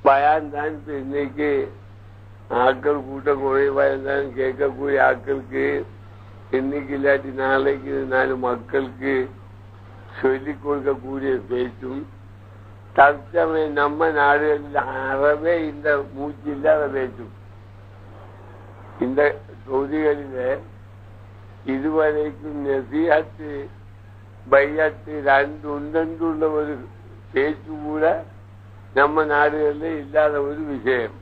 பயான் தான் இப்ப இன்னைக்கு ஆட்கள் கூட்டம் குறைவாயிருந்தாலும் கேட்கக்கூடிய ஆட்களுக்கு இன்னைக்கு இல்லாட்டி நாளைக்கு 4 மக்களுக்கு சொல்லிக் கொடுக்கக்கூடிய பேச்சும் தற்சமயம் நம்ம நாடுகளில் அறவே இந்த மூச்சு இல்லாத பேச்சும் இந்த தொகுதிகளில இதுவரைக்கும் நசீஹத்து பையத்து 2 உண்டன்றுள்ள ஒரு பேச்சு கூட நம்ம நாடுகளில் இல்லாத ஒரு விஷயம்.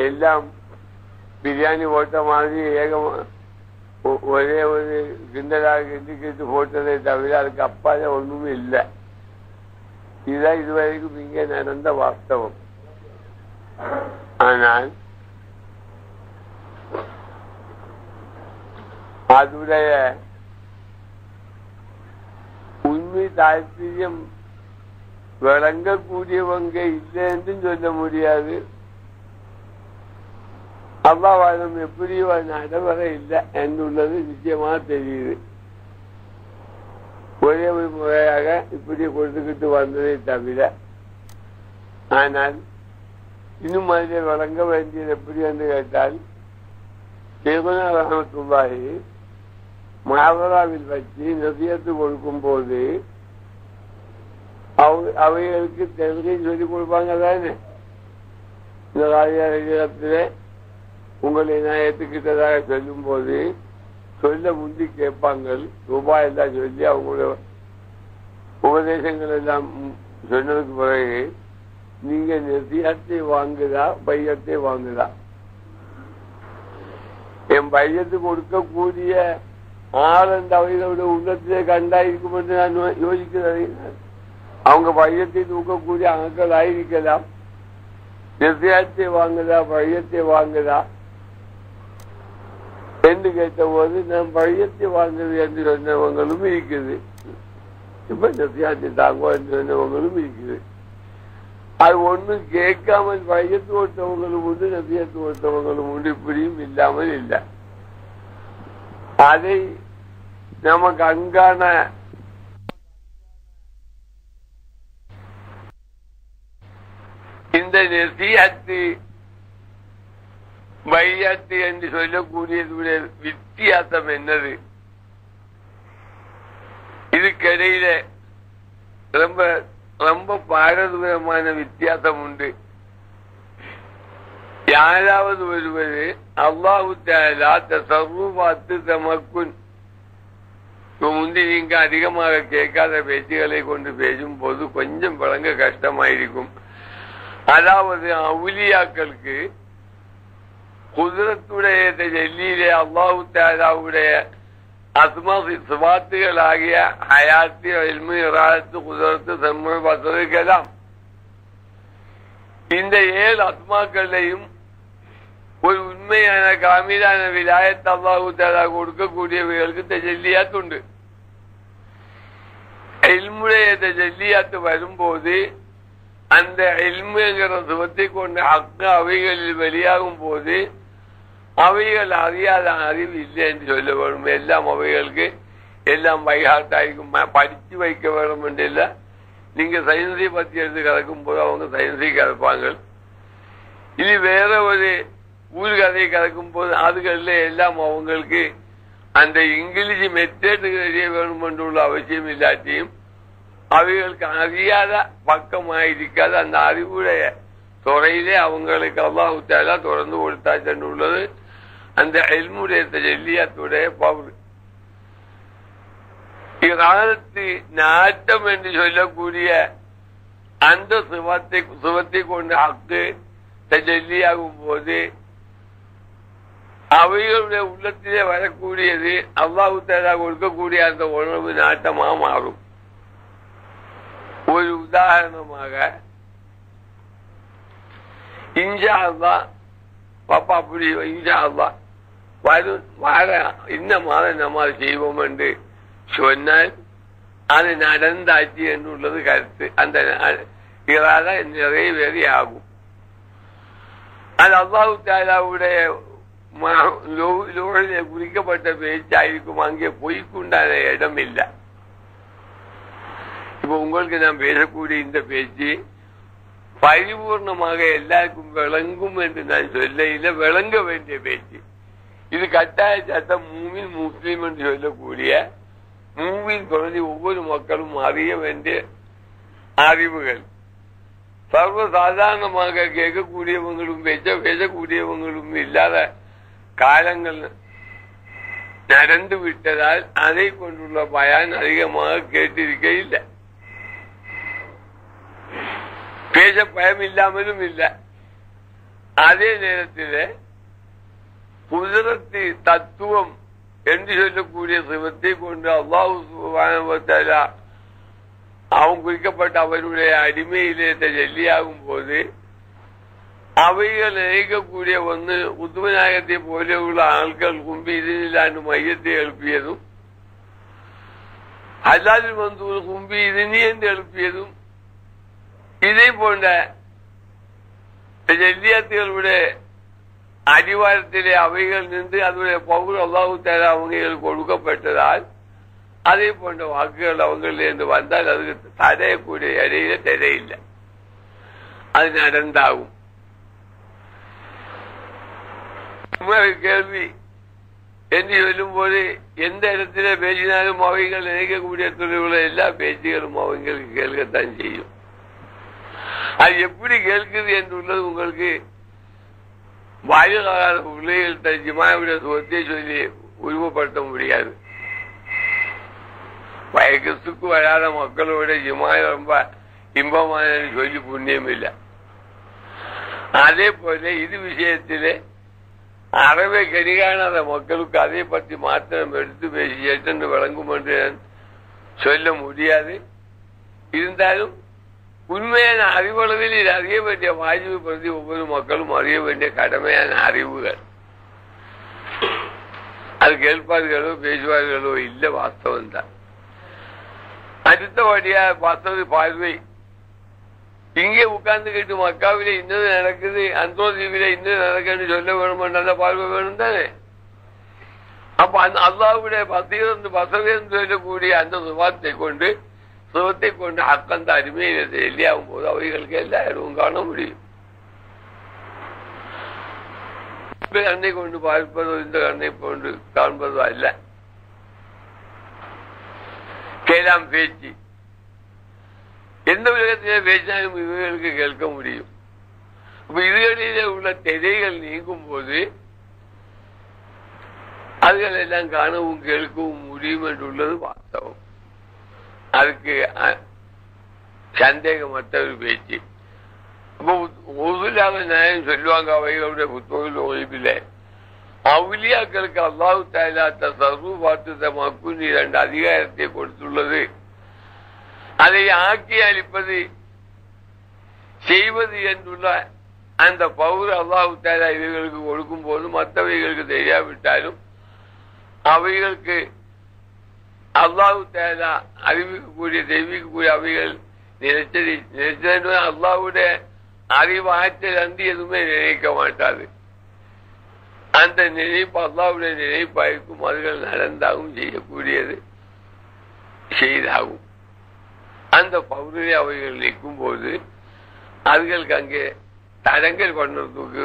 எல்லாம் பிரியாணி போட்ட மாதிரி ஒரே ஒரு கிண்டலாக கிண்டிக்கிட்டு போட்டதை தவிர அதுக்கு அப்பாலே ஒண்ணுமே இல்லை. இதுதான் இதுவரைக்கும் இங்கே நடந்த வாஸ்தவம். ஆனால் அதுடைய உண்மை தாற்பயம் விளங்கக்கூடியவங்க இல்லை என்றும் சொல்ல முடியாது. அல்லாஹ்வாலும் எப்படியோ நடைமுறை இல்லை என்றுள்ளது நிச்சயமா தெரியுது. ஒரே ஒரு முறையாக இப்படி கொடுத்துக்கிட்டு வந்ததை தவிர, ஆனால் இன்னும் அதில் வழங்க வேண்டியது எப்படி என்று கேட்டால், ஷேகுனா ரஹ்மத்துல்லாஹி மஹாதராவில் வச்சு நசியத்து கொடுக்கும் போது அவைகளுக்கு தெலுங்கையும் சொல்லிக் கொடுப்பாங்க தானே. இந்த காலத்தில் உங்களை நான் ஏற்றுக்கிட்டதாக சொல்லும் போது சொல்ல முந்தி கேட்பாங்க. ரூபாய் எல்லாம் சொல்லி அவங்களோட உபதேசங்கள் எல்லாம் சொன்னதுக்கு பிறகு நீங்க நசியத்தை வாங்குதா பையத்தை வாங்குதா? என் பையத்து கொடுக்கக்கூடிய ஆனந்த அவைகளோட உள்ளத்திலே கண்டா இருக்கும் என்று நான் யோசிக்கிறேன். அவங்க பையத்தை தூக்கக்கூடிய ஆட்கள் ஆயிருக்கலாம். நசியத்தை வாங்குதா பையத்தை வாங்குதா என்று கேட்ட போது நான் பையத்தை வாங்குது என்று சொன்னவங்களும் இருக்குது. இப்ப நசியத்தை தாங்கோ என்று சொன்னவங்களும் இருக்குது. அது ஒண்ணும் கேட்காமல் பையத்து ஓட்டவங்களும் உண்டு, நசியத்து ஓட்டவங்களும் உண்டு. இப்படியும் இல்லாமல் இல்லை. அதை நமக்கு அங்கான இந்த நசியத்து பையத்து என்று சொல்லக்கூடியதுடைய வித்தியாசம் என்னது? இதுக்கிடையில ரொம்ப ரொம்ப பாரதூரமான வித்தியாசம் உண்டு. யாராவது ஒருவர் அல்லாஹு தஆலா தஸர்ருஃபாத்து தமக்குன் முந்தி நீங்க அதிகமாக கேட்காத பேச்சுகளை கொண்டு பேசும் போது கொஞ்சம் வழங்க கஷ்டமாயிருக்கும். அதாவது அவுலியாக்களுக்கு குதிரத்துடைய ஜல்லியிலே அல்லாஹு தஆலாவுடைய அஸ்மா சிஃபாத்துகள் ஆகிய ஹயாத்தி இல்மு இராதத்து குதிரத்து சம்மை பசருக்கலாம். இந்த 7 அஸ்மாக்களையும் ஒரு உண்மையான காமிலான விலாயத் அல்லாஹு தஆலா கொடுக்கக்கூடியவர்களுக்கு தஜல்லியாத் உண்டு. இல்முடைய தஜல்லியாத் வரும்போது அந்த இல்முங்கிற சுவத்தை கொண்ட ஹக்கு அவைகளில் வெளியாகும் போது அவைகள் அறியாத அறிவு இல்லை என்று சொல்ல வேண்டும். எல்லாம் அவைகளுக்கு எல்லாம் வைகாட்டாயிருக்கும். படிச்சு வைக்க வேண்டும் என்று இல்லை. நீங்க சயின்ஸை பத்தி எடுத்து கலக்கும் போது அவங்க சயின்ஸை கலப்பாங்க. இது வேற ஒரு ஊர் கதையை கலக்கும் போது அதுகளில் எல்லாம் அவங்களுக்கு அந்த இங்கிலீஷ் மெத்தேடுக்கு தெரிய வேண்டும் என்றுள்ள அவசியம் இல்லாட்டியும் அவைகளுக்கு அறியாத பக்கமாயிருக்காது. அந்த அறிவுடைய துறையிலே அவங்களுக்கு அல்லாஹு தஆலா தொடர்ந்து கொடுத்தா சென்றுள்ளது அந்த இல்முடைய தஜல்லியாத்துடைய பவர். இராதத்து நாட்டம் என்று சொல்லக்கூடிய அந்த சுவத்தை கொண்ட ஹக்கு தஜல்லியாகும் போது அவைகளுடைய உள்ளத்திலே வரக்கூடியது அல்லாஹு தஆலா கொடுக்கக்கூடிய அந்த உணர்வு நாட்டமாக மாறும். ஒரு உதாரணமாக இன்ஷா அல்லாஹ் பாப்பா அப்படி இன்ஷா அல்லாஹ் வார இந்த மாதம் நம்ம செய்வோம் என்று சொன்னால் அது நடந்தாச்சு என்றுள்ளது கருத்து. அந்த இராத நிறைவேறி ஆகும். அது அல்லாஹு தஆலாவுடைய குறிக்கப்பட்ட பேச்சாயிருக்கும். அங்கே பொய்க்குண்டான இடம் இல்லை. இப்ப உங்களுக்கு நான் பேசக்கூடிய இந்த பேச்சு பரிபூர்ணமாக எல்லாருக்கும் விளங்கும் என்று நான் சொல்ல இல்லை, விளங்க வேண்டிய பேச்சு. இது கட்டாய சட்டம். மூமின் முஸ்லீம் என்று சொல்லக்கூடிய மூமின் குழந்தை ஒவ்வொரு மக்களும் அறிய வேண்டிய அறிவுகள். சர்வ சாதாரணமாக கேட்கக்கூடியவங்களும் பேசக்கூடியவங்களும் இல்லாத காலங்கள் நடந்து விட்டதால் அதை கொண்டுள்ள பயன் அதிகமாக கேட்டிருக்க இல்லை. பேச பயம் இல்லாமலும் இல்லை. அதே நேரத்தில் குதிரத்து தத்துவம் என்று சொல்லக்கூடிய சிவத்தை கொண்டு அல்லாஹ் சுப்ஹானஹு வ தஆலா அவன் குறிக்கப்பட்ட அவருடைய அடிமையிலே ஜல்லியாகும் போது அவைகள் நினைக்கக்கூடிய ஒன்று உத்துவநாயகத்தை போல உள்ள ஆட்கள் கும்பி இதனிலாண்டு மையத்தை எழுப்பியதும் அல்லாஹ்வின் வந்து கும்பி இதனி என்று எழுப்பியதும் இதே போன்ற ஜல்லியாத்துகளுடைய அடிவாரத்திலே அவைகள் நின்று அதனுடைய பவுர் அல்லாஹ் தஆலா அவங்களுக்கு கொடுக்கப்பட்டதால் அதே போன்ற வாக்குகள் அவங்களிருந்து வந்தால் அதுக்கு தடையக்கூடிய இடையில தடையில்லை, அது நடந்தாகும். கேள்வி என்று சொல்லும் போது எந்த இடத்துல பேசினாலும் அவைகள் நினைக்கக்கூடிய தொழில்களை எல்லா பேச்சுகளும் அவங்களுக்கு கேட்கத்தான் செய்யும். அது எப்படி கேட்குது என்றுள்ளது உங்களுக்கு வாயிலாக பிள்ளைகள்கிட்ட ஜிமாவுடைய சுகத்தை சொல்லி உருவப்படுத்த முடியாது. வயசுக்கு வராத மக்களோட ஜிமாய் ரொம்ப இன்பமான சொல்லி புண்ணியம் இல்லை. அதே போல இது விஷயத்திலே அறவே கணிகாணாத மக்களுக்கு அதை பற்றி மாத்திரம் எடுத்து பேசி எட்டு விளங்கும் என்று சொல்ல முடியாது. இருந்தாலும் உண்மையான அறிவளவில் இது அறிய வேண்டிய வாய்ப்பு பற்றி ஒவ்வொரு மக்களும் அறிய வேண்டிய கடமையான அறிவுகள். அது கேட்பார்களோ பேசுவார்களோ இல்லை, வாஸ்தவம் தான். அடுத்தபடியா பார்த்தது பார்வை. இங்கே உட்கார்ந்துக்கிட்டு மக்காவில இன்னது நடக்குது, அந்தோதீவில இன்னது நடக்குதுன்னு சொல்ல வேணும், நல்ல பார்வை வேணும் தானே. அப்ப அந்த அல்லாஹ்வுடைய பசீரந்து சொல்லக்கூடிய அந்த சுபாத்தை கொண்டு அக்கந்த அருமையில எல்லியாகும் போது அவைகளுக்கு எல்லா இடமும் காண முடியும். கண்ணை கொண்டு பார்ப்பதோ இந்த கண்ணை கொண்டு காண்பதோ அல்ல. கேளாம் பேச்சு எந்த உலகத்திலே பேசினாலும் இவர்களுக்கு கேட்க முடியும். இப்ப இதுகளிலே உள்ள திரைகள் நீங்கும் போது அதுகள் எல்லாம் காணவும் கேட்கவும் முடியும் என்றுள்ளது வாஸ்தவம். அதுக்கு சந்தேகமற்ற ஒரு பேச்சு. இப்போ ஒதுலாக நியாயம் சொல்லுவாங்க அவைகளுடைய புத்தகங்கள் ஒழிப்பில்லை. அவுலியாக்களுக்கு அல்லாஹ் தஆலா தஸர்ருஃபாத்து மக்குன் 2 அதிகாரத்தை கொடுத்துள்ளது. அதை ஆக்கி அளிப்பது செய்வது என்றுள்ள அந்த பவுர் அல்லாஹ் தஆலா இவைகளுக்கு கொடுக்கும் போது மற்றவைகளுக்கு தெரியாவிட்டாலும் அவைகளுக்கு அல்லாஹ் தஆலா அறிவிக்கக்கூடிய தெரிவிக்கக்கூடிய அவைகள் நினைச்சது அல்லாஹ்வுடைய அறிவாற்றல் அன்றி எதுவுமே நினைக்க மாட்டாது. அந்த நினைப்பு அல்லாஹ்வுடைய நினைப்பாயிருக்கும். அதுகள் நடந்தாகவும் செய்யக்கூடியது செய்தாகும். அந்த பகுதியை அவைகள் நிற்கும் போது அதுகளுக்கு அங்கே தடங்கள் பண்ணுறதுக்கு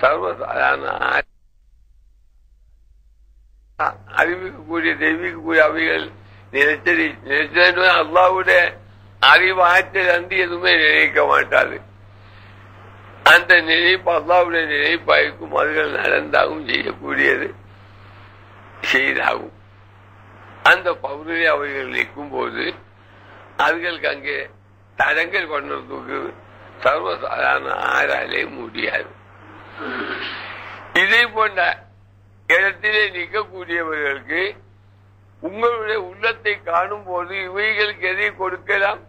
சர்வசாதாரண அறிவிக்கக்கூடிய தெரிவிக்கக்கூடிய அவைகள் நினைச்சது அல்லாஹ்வுடைய அறிவாற்றல் அன்றி எதுவுமே நினைக்க மாட்டாது. அந்த நினைப்பு அல்லாஹ்வுடைய நினைப்பாயிருக்கும். அதுகள் நடந்தாகவும் செய்யக்கூடியது செய்தாகும். அந்த பகுதியை அவைகள் நிற்கும் போது அதுகளுக்கு அங்கே தடங்கள் பண்ணுறதுக்கு சர்வசாதாரண ஆராலே முடியாது. இதே போன்ற இடத்திலே நிற்கக்கூடியவர்களுக்கு உங்களுடைய உள்ளத்தை காணும் போது இவைகளுக்கு எதை கொடுக்கலாம்,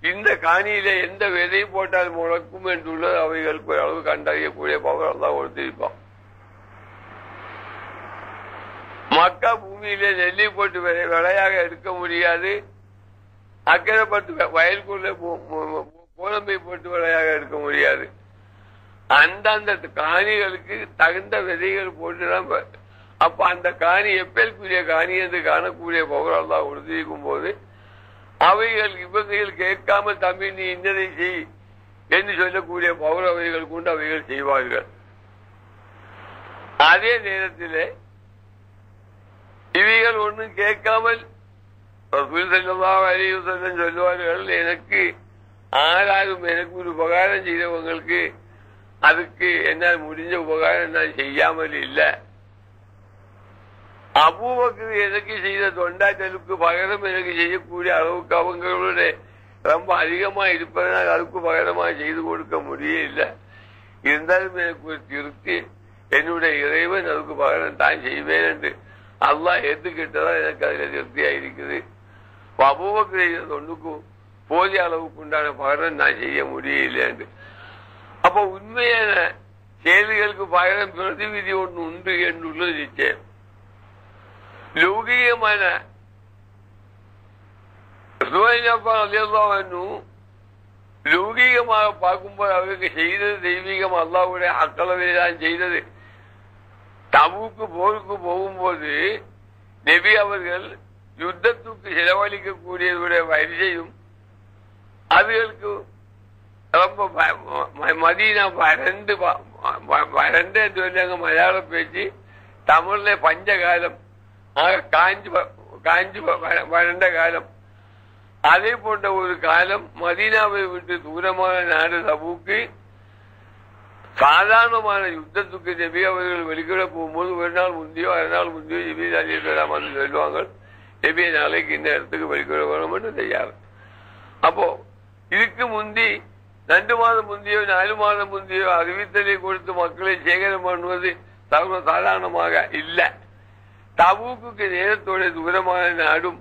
இந்த காணியில எந்த விதை போட்டால் முழக்கும் என்றுள்ளது அவைகளுக்கு அளவு கண்டறியக்கூடிய பவர் எல்லாம் கொடுத்திருப்பான். மக்கா பூமியிலே நெல்லி போட்டு விலையாக எடுக்க முடியாது. அக்கறைப்பட்டு வயலுக்குள்ள கோலம்பை போட்டு விலையாக எடுக்க முடியாது. அந்தந்த காணிகளுக்கு தகுந்த விதைகள் போட்டுதான். அப்ப அந்த காணி எப்பேற்குரிய காணி என்று காணக்கூடிய பவர் தான் உறுதிக்கும் போது அவைகள் இவர்கள் கேட்காமல் தம்பி நீ இன்னதை செய் என்று சொல்லக்கூடிய பௌரவைகள் கொண்டு அவைகள் செய்வார்கள். அதே நேரத்தில் இவைகள் ஒன்றும் கேட்காமல் சொல்லுவார்கள், எனக்கு ஆறாலும் எனக்கு ஒரு உபகாரம் செய்தவங்களுக்கு அதுக்கு என்னால் முடிஞ்ச உபகாரம் நான் செய்யாமல் இல்லை. அபூபக்கர் எனக்கு செய்த தொண்டாற்றலுக்கு பகரம் எனக்கு செய்யக்கூடிய அளவுக்கு அவங்களுடைய ரொம்ப அதிகமா இருப்பதனால் அதுக்கு பகரமா செய்து கொடுக்க முடியல. இருந்தாலும் எனக்கு ஒரு திருப்தி, என்னுடைய இறைவன் அதுக்கு பகரம் தான் செய்வேன் என்று அல்லாஹ் ஏற்றுக்கிட்டதா எனக்கு அதுல திருப்தியா இருக்குது. அபூபக்கர் செய்த தொண்டுக்கும் போதிய அளவுக்கு உண்டான பகரம் நான் செய்ய முடியல என்று. அப்ப உண்மையான செயல்களுக்கு பகரம் பிரதிவிதி ஒன்று உண்டு என்றுள்ளது நிச்சயம். லௌகிகமான லௌகிகமாக பார்க்கும்போது அவருக்கு செய்தது தெய்வீகம், அல்லாஹ்வுடைய அக்களவை தான் செய்தது. தபூக்கு போருக்கு போகும்போது நபி அவர்கள் யுத்தத்துக்கு செலவழிக்கக்கூடியவருடைய வரிசையும் அதுகளுக்கு ரொம்ப மதீனா வறண்டு என்று சொல்லியாங்க மலையாள பேச்சு. தமிழ்ல பஞ்சகாலம், காஞ்சி வறண்ட காலம். அதே போன்ற ஒரு காலம் மதீனாவை விட்டு தூரமான நாடு தபூக்கு சாதாரணமான யுத்தத்துக்கு நபி அவர்கள் வெளிக்கிட போகும்போது ஒரு நாள் முந்தியோ அரை நாள் முந்தியோ நபி அலிஸ்லாம் வந்து சொல்லுவாங்க, நபி நாளைக்கு இந்த இடத்துக்கு வெளிக்கிட வேணும்னு தயார். அப்போ இதுக்கு முந்தி 2 மாதம் முந்தியோ 4 மாதம் முந்தியோ அறிவித்தலை கொடுத்து மக்களை சேகரம் பண்ணுவது சாதாரணமாக இல்லை. தபூக்கு நேரத்தோட தூரமான நாடும்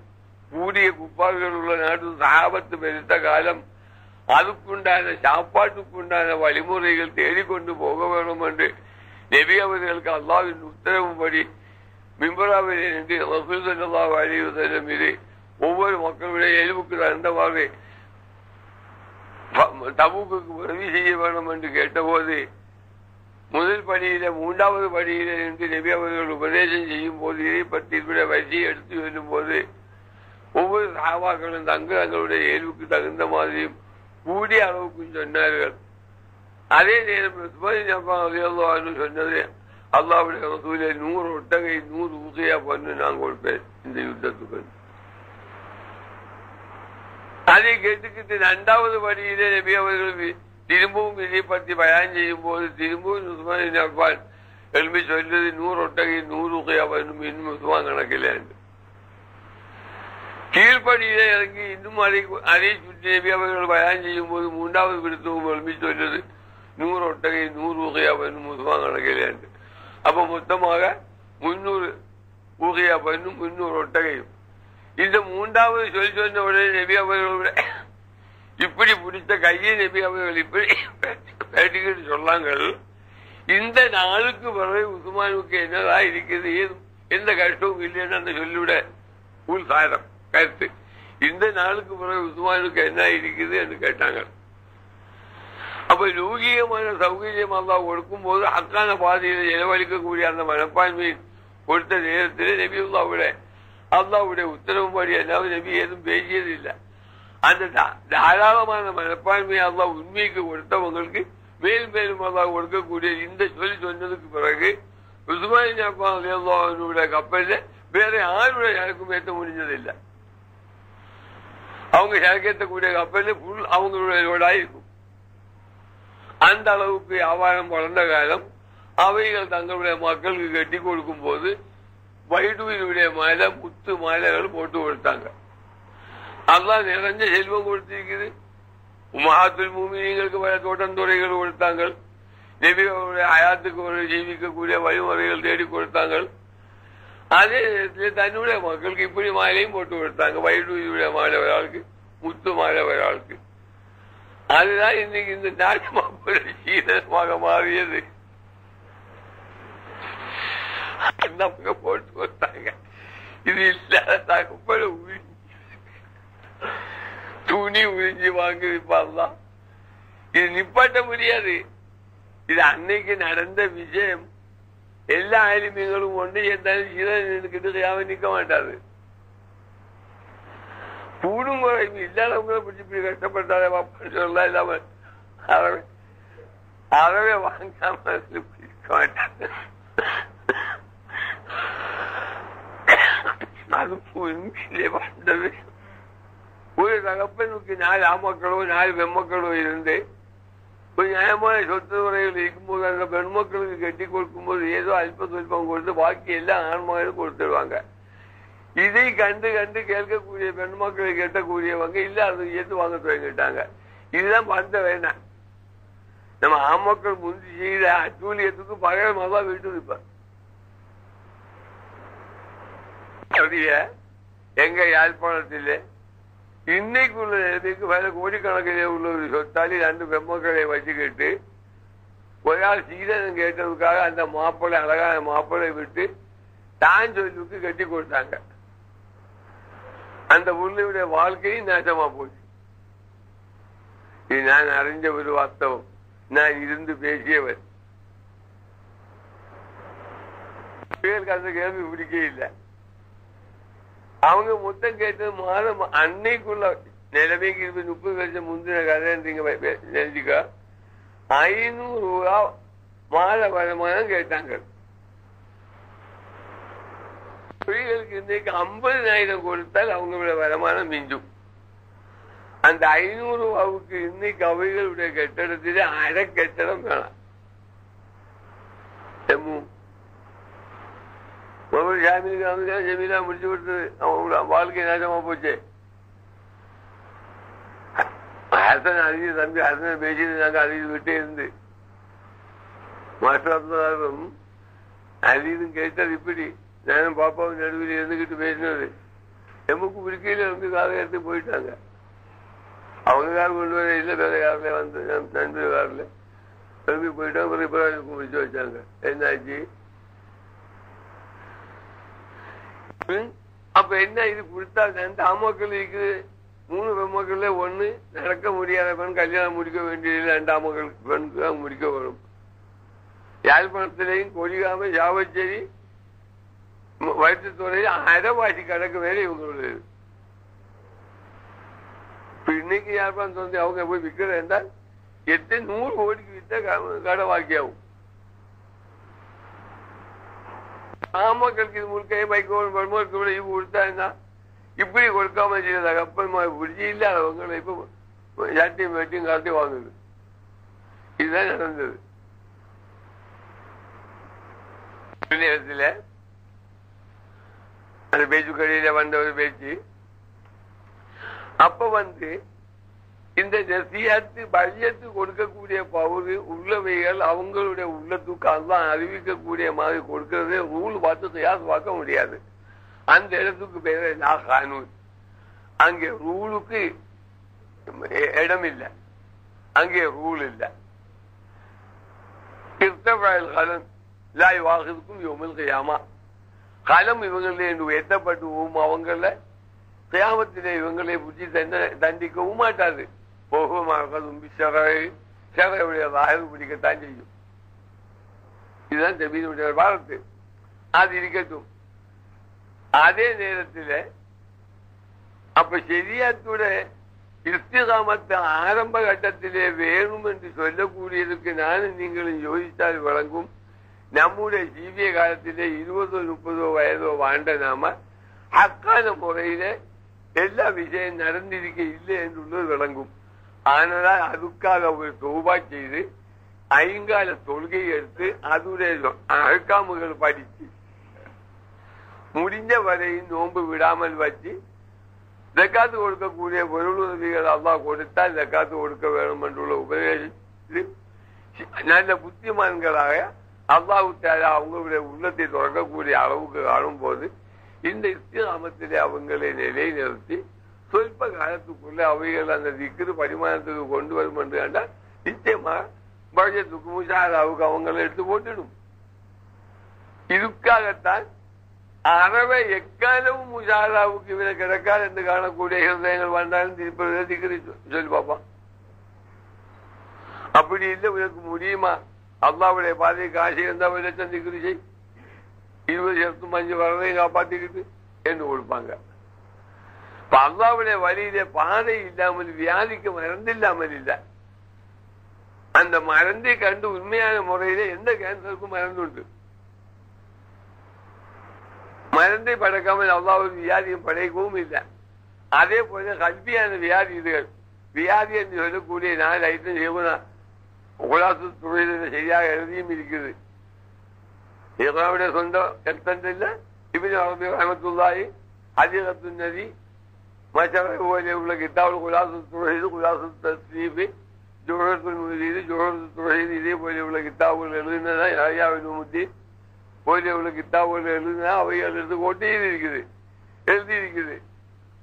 கூடிய குப்பார்கள் உள்ள நாடும் சஹாபத்து பெருத்த காலம். அதுக்குண்டான சாப்பாட்டுக்குண்டான வழிமுறைகள் தேடிக்கொண்டு போக வேண்டும் என்று நபி அவர்களுக்கு அல்லாஹ்வின் உத்தரவுப்படி மிம்பராவில் நின்று ரசூல் ஸல்லல்லாஹு அலைஹி வஸல்லம் மீது ஒவ்வொரு மக்களுடைய இயல்புக்கு தகுந்தவாறு தபூக்கு உதவி செய்ய வேண்டும் என்று கேட்டபோது முதல் படியில 3வது படியில நின்று நபி அவர்கள் உபதேசம் செய்யும் போது இதை பற்றி வரிசையை எடுத்து செல்லும் போது ஒவ்வொரு சஹாபாக்களும் தங்களுடைய இயல்புக்கு தகுந்த மாதிரியும் கூடிய அளவுக்கு சொன்னார்கள். அதே நேரம் சொன்னது, அல்லாஹ்வுடைய ரசூலே 100 ஒட்டகை 100 ஊசியா பண்ணு நான் கொடுப்பேன் இந்த யுத்தத்துக்கு. அதை கேட்டுக்கிட்டு 2வது படியிலே நபி அவர்கள் திரும்பவும் இதை பற்றி பயான் செய்யும் போது திரும்பவும் உஸ்மான் அஃபான் எழுப்பி சொல்றது 100 ஒட்டகை 100 ஊசியா பண்ணும், இன்னும் உஸ்மான் கணக்கில். கீழ்படியில இறங்கி இன்னும் அதை சுற்றி நபி அவர்கள் பயான் செய்யும் போது 3வது விடுத்தவும் எழுப்பி சொல்றது 100 ஒட்டகை 100 ஊகையா பண்ணும், உஸ்மான் கணக்கில். அப்ப மொத்தமாக 300 ஊகையா பண்ணும், 300 ஒட்டகையும். இந்த 3வது சொன்ன உடனே நபி அவர்களுடைய இப்படி பிடித்த கையை நபி அவர்கள் இப்படி பேட்டிக்கிட்டு சொன்னாங்க, இந்த நாளுக்கு பிறகு உஸ்மானுக்கு என்னதான் இருக்குது, எந்த கஷ்டமும் இல்லைன்னு அந்த சொல்லிவிட உள் சாரம் கருத்து. இந்த நாளுக்கு பிறகு உஸ்மானுக்கு என்ன இருக்குது என்று கேட்டாங்க. அப்ப லௌகிகமான சௌகரியம் அல்லாஹ் கொடுக்கும் போது ஹக்கான பாதையில செலவழிக்கக்கூடிய அந்த மனப்பான்மையை கொடுத்த நேரத்தில் அல்லாஹ்வுடைய உத்தரவுப்படி அல்லாஹ் நபி ஏதும் பேசியது இல்லை. அந்த தாராளமான மனப்பான்மையை அல்லாஹ் உண்மைக்கு கொடுத்தவங்களுக்கு மேலும் மேலும் அல்லாஹ் கொடுக்கக்கூடிய இந்த சொன்னதுக்கு பிறகு உஸ்மான் அல்லாஹ்வுடைய கப்பல்ல வேற யாருடைய யாருக்கும் ஏற்ற முடிஞ்சதில்லை. அவங்க சரக்கேற்றக்கூடிய கப்பல்ல புல் அவங்களுடைய லோடாக இருக்கும். அந்த அளவுக்கு வியாபாரம் வளர்ந்த காலம். அவைகள் தங்களுடைய மக்களுக்கு கட்டி கொடுக்கும் போது வைடுவினுடைய மாலை முத்து மாலைகள் போட்டு கொடுத்தாங்க. அல்லாஹ் நிறைஞ்ச செல்வம் கொடுத்திருக்குது. உம்மஹாத்துல் முஃமினீன்களுக்கு பல தோட்டந்துறைகள் கொடுத்தாங்க. நபி அவருடைய ஹயாத்துக்கு ஒரு ஜீவிக்கக்கூடிய வழிமுறைகள் தேடி கொடுத்தாங்க. அதே நேரத்தில் தன்னுடைய மக்களுக்கு இப்படி மாலையும் போட்டு கொடுத்தாங்க. வைடுவினுடைய மாலை ஒரு ஆளுக்கு, முத்து மாலை ஒரு ஆளுக்கு. அதுதான் இன்னைக்கு இந்த நாட்டு சீனமாக மாறியது. நமக்கு போட்டு கொடுத்தாங்க. இது இல்லாத குப்பல துணி உறிஞ்சி வாங்கிருப்பாங்களாம். இது நிப்பாட்ட முடியாது. இது அன்னைக்கு நடந்த விஷயம். எல்லா ஆலிமிகளும் ஒன்று சேர்ந்தாலும் சீரன் நிக்க மாட்டாது. கூடும் குறைவு இல்லாதவங்களை பிடிச்சி இப்படி கஷ்டப்பட்டாலே வாப்பான்னு சொல்லலாம். இல்லாம அறவே வாங்காம பிடிக்க மாட்டாங்க. அது உண்மையிலே வந்தது. ஒரு தகப்பனுக்கு 4 ஆமக்களோ 4 பெண்மக்களோ இருந்து ஒரு நியாயமான சொத்து முறைகள் இருக்கும்போது அந்த பெண்மக்களுக்கு கட்டி கொடுக்கும்போது ஏதோ அல்ப சொல்பம் கொடுத்து பாக்கி எல்லாம் ஆண்மகளும் கொடுத்துருவாங்க. இதை கண்டு கண்டு கேட்கக்கூடிய பெண்மக்களை கெட்டக்கூடியவங்க இல்ல அது ஏற்று வாங்க துவங்கிட்டாங்க. இதுதான் பார்த்த வேண்டாம். நம்ம ஆமக்கள் முந்தி செய்த அச்சூலியத்துக்கு பகல் மதா விட்டு இருப்பார். எங்க யாழ்ப்பாணத்தில் இன்னைக்குள்ள நிலைமைக்கு வேற கோடிக்கணக்கிலே உள்ள ஒரு சொத்தாலி 2 பெண்மக்களை வச்சுக்கிட்டு ஒரு ஆள் சீதனம் கேட்டதுக்காக அந்த மாப்பிள்ளை அழகான மாப்பிள்ளை விட்டு தான் சொல்லுக்கு கட்டி கொடுத்தாங்க. அந்த உள்ளுடைய வாழ்க்கையும் நாசமா போச்சு. இது நான் அறிஞ்ச ஒரு வாஸ்தவம். நான் இருந்து பேசியவர். அந்த கேள்வி பிடிக்க இல்லை. அவங்க மொத்தம் கேட்டது மாதம் அன்னைக்குள்ள நிலைமைக்கு 30 வருஷம் முந்தின கதை நினைச்சுக்க 500 ரூபாய் மாத வருமானம் கேட்டாங்க. ஸ்திரீகளுக்கு இன்னைக்கு 50,000 கொடுத்தால் அவங்களோட வருமானம் மிஞ்சும். அந்த 500 ரூபாவுக்கு இன்னைக்கு அவைகளுடைய கட்டடத்திலே அரை கட்டடம் வேணாம். ஜமீனா முடிச்சு கொடுத்தது அவங்க வாழ்க்கை நாசமா போச்சு. ஹசன் அரிசி தம்பி ஹசன் பேசியிருந்தாங்க. அரிசி விட்டே இருந்து மாற்றம் அரிதும் கேட்டது இப்படி நானும் பாப்பாவும் நடுவில் இருந்துகிட்டு பேசினது எமுக்கு பிடிக்கையில வந்து கால எடுத்து போயிட்டாங்க. அவங்க கார் கொண்டு வர இல்லை வேற காரில் வந்து நண்பர் காரில் திரும்பி போயிட்டாங்க. பிறகு முடிச்சு வச்சாங்க. என்னாச்சு அப்ப என்ன இது கொடுத்தா 2 ஆமக்கள் இருக்குது. 3 பெண்மக்கள்ல 1 நடக்க முடியாத பெண் கல்யாணம் முடிக்க வேண்டியது 2 ஆமக்களுக்கு பெண்ணுக்கு தான் முடிக்க வரும். யாழ்ப்பாணத்திலையும் கொடிகாம யாவச்சேரி வயிற்றுத்துறையில் அரைவாசி கணக்கு வேலை இவங்களுடைய. இன்னைக்கு யாழ்ப்பாணம் வந்து அவங்க போய் விற்கிற என்றால் 800 கோடிக்கு வித்த கடை வாக்கியாகும். ஆமக்களுக்கு இது முழுக்க பைக்கோடு பெருமக்கள் இவங்க கொடுத்தாங்கன்னா இப்படி கொடுக்காம செய்யறதாக அப்பமா பிடிச்சி இல்லாதவங்களை இப்ப ஜாட்டியும் வெட்டியும் காட்டி வாங்குது. இதுதான் நடந்தது. நேரத்தில் அந்த பேச்சு கடையில வந்த ஒரு பேச்சு அப்ப வந்து இந்த ஜசியாத்து பள்ளியத்து கொடுக்கக்கூடிய பவுரு உள்ளவைகள் அவங்களுடைய உள்ளத்துக்கு அதான் அறிவிக்கக்கூடிய மாதிரி கொடுக்கறது ரூல் பார்த்து தயார் பார்க்க முடியாது. அந்த இடத்துக்கு பேரு கானூன். அங்கே ரூலுக்கு இடம் இல்லை, அங்கே ரூல் இல்லை. லாய் வாகுதுக்கும் யோமல் கையாமா களம் இவங்களே எத்தப்பட்டு அவங்கள கியாமத்திலே இவங்களை புத்தி தண்டிக்கவும் மாட்டாது. பிடிக்கத்தான் செய்யும். இதுதான் ஜமீனுடைய பாரத்து. அது இருக்கட்டும். அதே நேரத்தில் அப்ப ஷரியத்தோட இஸ்திகாமத்தை ஆரம்ப கட்டத்திலே வேணும் என்று சொல்லக்கூடியதுக்கு நானும் நீங்களும் யோசித்தால் வழங்கும். நம்முடைய ஜீவிய காலத்திலே 20-30 வயதோ வாழ்ந்த நாம ஹக்கான முறையில எல்லா விஷயம் நடந்திருக்க இல்லை என்று விளங்கும். ஆனால் அதுக்காக ஒரு தௌபா செய்து 5 கால தொழுகை எடுத்து அதனுடைய அழுக்காமுகள் படிச்சு முடிஞ்ச வரையும் நோன்பு விடாமல் வச்சு ஜக்காத்து கொடுக்கக்கூடிய பொருள் உதவிகள் அல்லாஹ் கொடுத்தால் ஜக்காத்து கொடுக்க வேண்டும் என்றுள்ள உபதேசித்து நல்ல புத்திமான்களாக அல்லாஹ் தஆலா அவங்களுடைய உள்ளத்தை தொடங்கக்கூடிய அளவுக்கு காணும்போது இந்த இஸ்திகாமத்திலே அவங்களை நிலைநிறுத்தி சொல்ப காலத்துக்குள்ள அவைகள் அந்த திக்ரு பரிமாணத்துக்கு கொண்டு வரும் என்று கண்டால் நிச்சயமா பட்ஜெட்டுக்கு முஷாராவுக்கு அவங்களை எடுத்து போட்டுடும். இதுக்காகத்தான் அறவை எக்காலவும் முஷாராவுக்கு இவரை கிடக்காது என்று காணக்கூடிய ஹிருதயங்கள் வந்தாலும் திருப்பி திக்ரு சொல்லி பார்ப்பான். அப்படி இல்லை உனக்கு முடியுமா? அல்லாவுடைய பாதையை காசு இருந்தா 1 லட்சம் திக்ரு செய், 20 வரதையும் காப்பாத்திக்கிட்டு என்று கொடுப்பாங்க. அல்லாவுடைய வழியிலே பாதை இல்லாமல் வியாதிக்கு மறந்து இல்லாமல் இல்லை. அந்த மருந்தை கண்டு உண்மையான முறையில எந்த கேன்சருக்கும் மருந்துண்டு. மருந்தை படைக்காமல் அல்லாஹ் ஒரு வியாதியும் படைக்கவும் இல்லை. அதே போல கல்வியான வியாதி இதுகள் வியாதி என்று சொல்லக்கூடிய 4 ஐட்டம் செய்யணும். குலாசு துறையில சரியாக எழுதியும் இருக்குது. இவருடைய சொந்த எத்தந்தில்ல இபின் அரபி ரஹ்மத்துல்லாஹி ஹதீகத்து நதி மஷர போലെയുള്ള കിതാബുൽ குலாசு துறையில் குலாசு தஸ்ரீஃப் ஜுஹரத்துல் முரீத் ஜுஹரத்துல் துறையில் இதே போലെയുള്ള கிதாபுகள் எழுதினதா யஹ்யா போലെയുള്ള கிதாபுகள் எழுதினா அவைகள் எடுத்து எழுதியிருக்குது.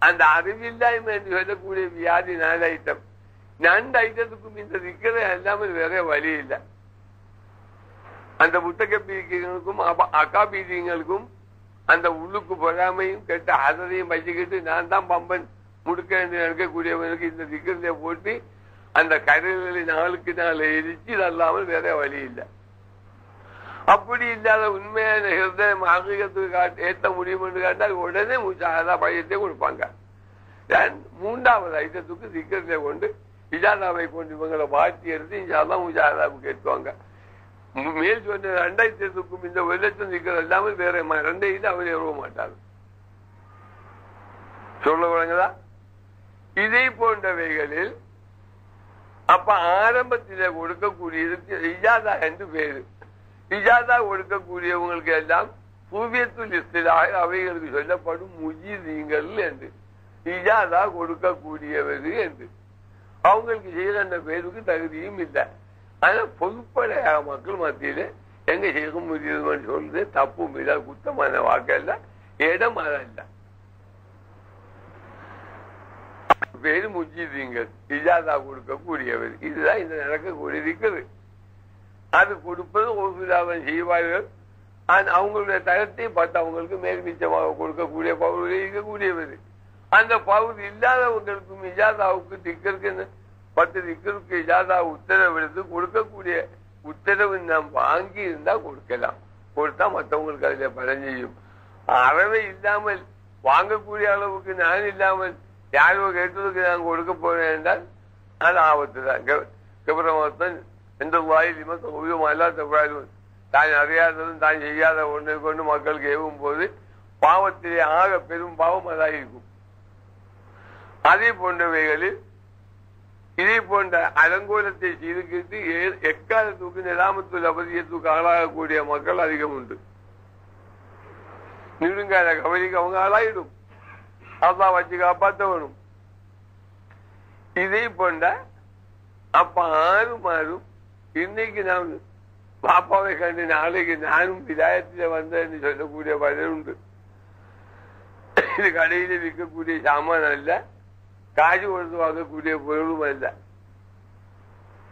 அந்த அறிவில்லாய்மை என்று சொல்லக்கூடிய வியாதி 4 ஐட்டம். 2 ஐட்டத்துக்கும் இந்த திக்கரை அல்லாமல் வேற வழி இல்லை. அந்த புத்தக பீதிகளுக்கும் அக்கா பீதிகளுக்கும் அந்த உள்ளுக்கு பொறாமையும் கெட்ட அதனையும் வச்சுக்கிட்டு நான் தான் பம்பன் முடுக்க என்று நினைக்கக்கூடியவனுக்கு இந்த திக்கரிலே போட்டு அந்த கரைகளை 4க்கு 4 எரிச்சு அல்லாமல் வேற வழி இல்லை. அப்படி இல்லாத உண்மையான ஹிருதயம் ஆகியத்துக்கு ஏற்ற முடியும் என்று கேட்டால் உடனே முஜாஹதா பயத்தை கொடுப்பாங்க. 3வது ஐட்டத்துக்கு திக்கரிலே கொண்டு இஜாதாவை கொண்டு இவங்களை மாற்றி எடுத்து இன்ஷால்லா முஜாஹதாவுக்கு ஏற்றுவாங்க. மேல் சொன்ன 2 ஐட்டத்துக்கும் இந்த வெள்ளத்தம் திக்கர் இல்லாமல் வேற 2 இது அவர் எழுவ மாட்டார். சொல்ல விளங்குதா? இதை போன்றவைகளில் அப்ப ஆரம்பத்தில கொடுக்கக்கூடியதுக்கு இஜாதா என்று பேரு. இஜாதா கொடுக்கக்கூடியவங்களுக்கு எல்லாம் பூவியத்துல் இஸ்திலாஹ் அவைகளுக்கு சொல்லப்படும் முஜீதீங்கள் என்று இஜாதா கொடுக்கக்கூடியவது என்று அவங்களுக்கு செய்கிற பேருக்கு தகுதியும் இல்லை. ஆனா பொதுப்படையாக மக்கள் மத்தியில எங்க செய்ய முடியுதுன்னு சொல்றது தப்பும் இல்லை, குத்தமான வாக்கல்ல, இடம் அல்ல. பேரு முஜீதீங்கள் இஜாதா கொடுக்கக்கூடியவர். இதுதான் இந்த நடக்கக்கூடியது. அது கொடுப்பது ஒரு செய்வார்கள். அவங்களுடைய தரத்தை பார்த்து அவங்களுக்கு மேல் மிச்சமாக கொடுக்கக்கூடிய பவுல் இருக்கக்கூடியவர். அந்த பவுல் இல்லாதவங்களுக்கும் இஜாதாவுக்கு திக்கருக்கு 10 திக்கருக்கு இஜாதா உத்தரவு எடுத்து கொடுக்கக்கூடிய உத்தரவு நாம் வாங்கி இருந்தா கொடுக்கலாம். கொடுத்தா மற்றவங்களுக்கு அதுல பலன் செய்யும். அறவே இல்லாமல் வாங்கக்கூடிய அளவுக்கு நான் இல்லாமல் யாரோ கேட்டதுக்கு நான் கொடுக்க போறேன் என்றால் அது ஆபத்து தான். கபரமத்தன் எந்த வாயில் தான் அறியாததும் தான் செய்யாத ஒன்றை கொண்டு மக்களுக்கு ஏவும் போது பாவத்திலே ஆக பெரும் பாவம் அதாயிருக்கும். அதே போன்றவைகளில் இதே போன்ற அலங்கோலத்தை சீர்கிட்டு எக்காலத்துக்கு நிலாமத்துள் அவதியத்துக்கு ஆளாகக்கூடிய மக்கள் அதிகம் உண்டு. நெடுங்கால கவலைக்கு அவங்க ஆளாயிடும். அதான் வச்சு காப்பாற்ற வேணும். இதே போன்ற அப்ப ஆறும் இன்னைக்கு நான் பாப்பாவை கண்டு நாளைக்கு நானும் விதாயத்தில வந்தேன்னு சொல்லக்கூடிய பலர் உண்டு. இது கடையில விற்கக்கூடிய சாமான் அல்ல, காசு கொடுத்து வாங்கக்கூடிய பொருளும் அல்ல.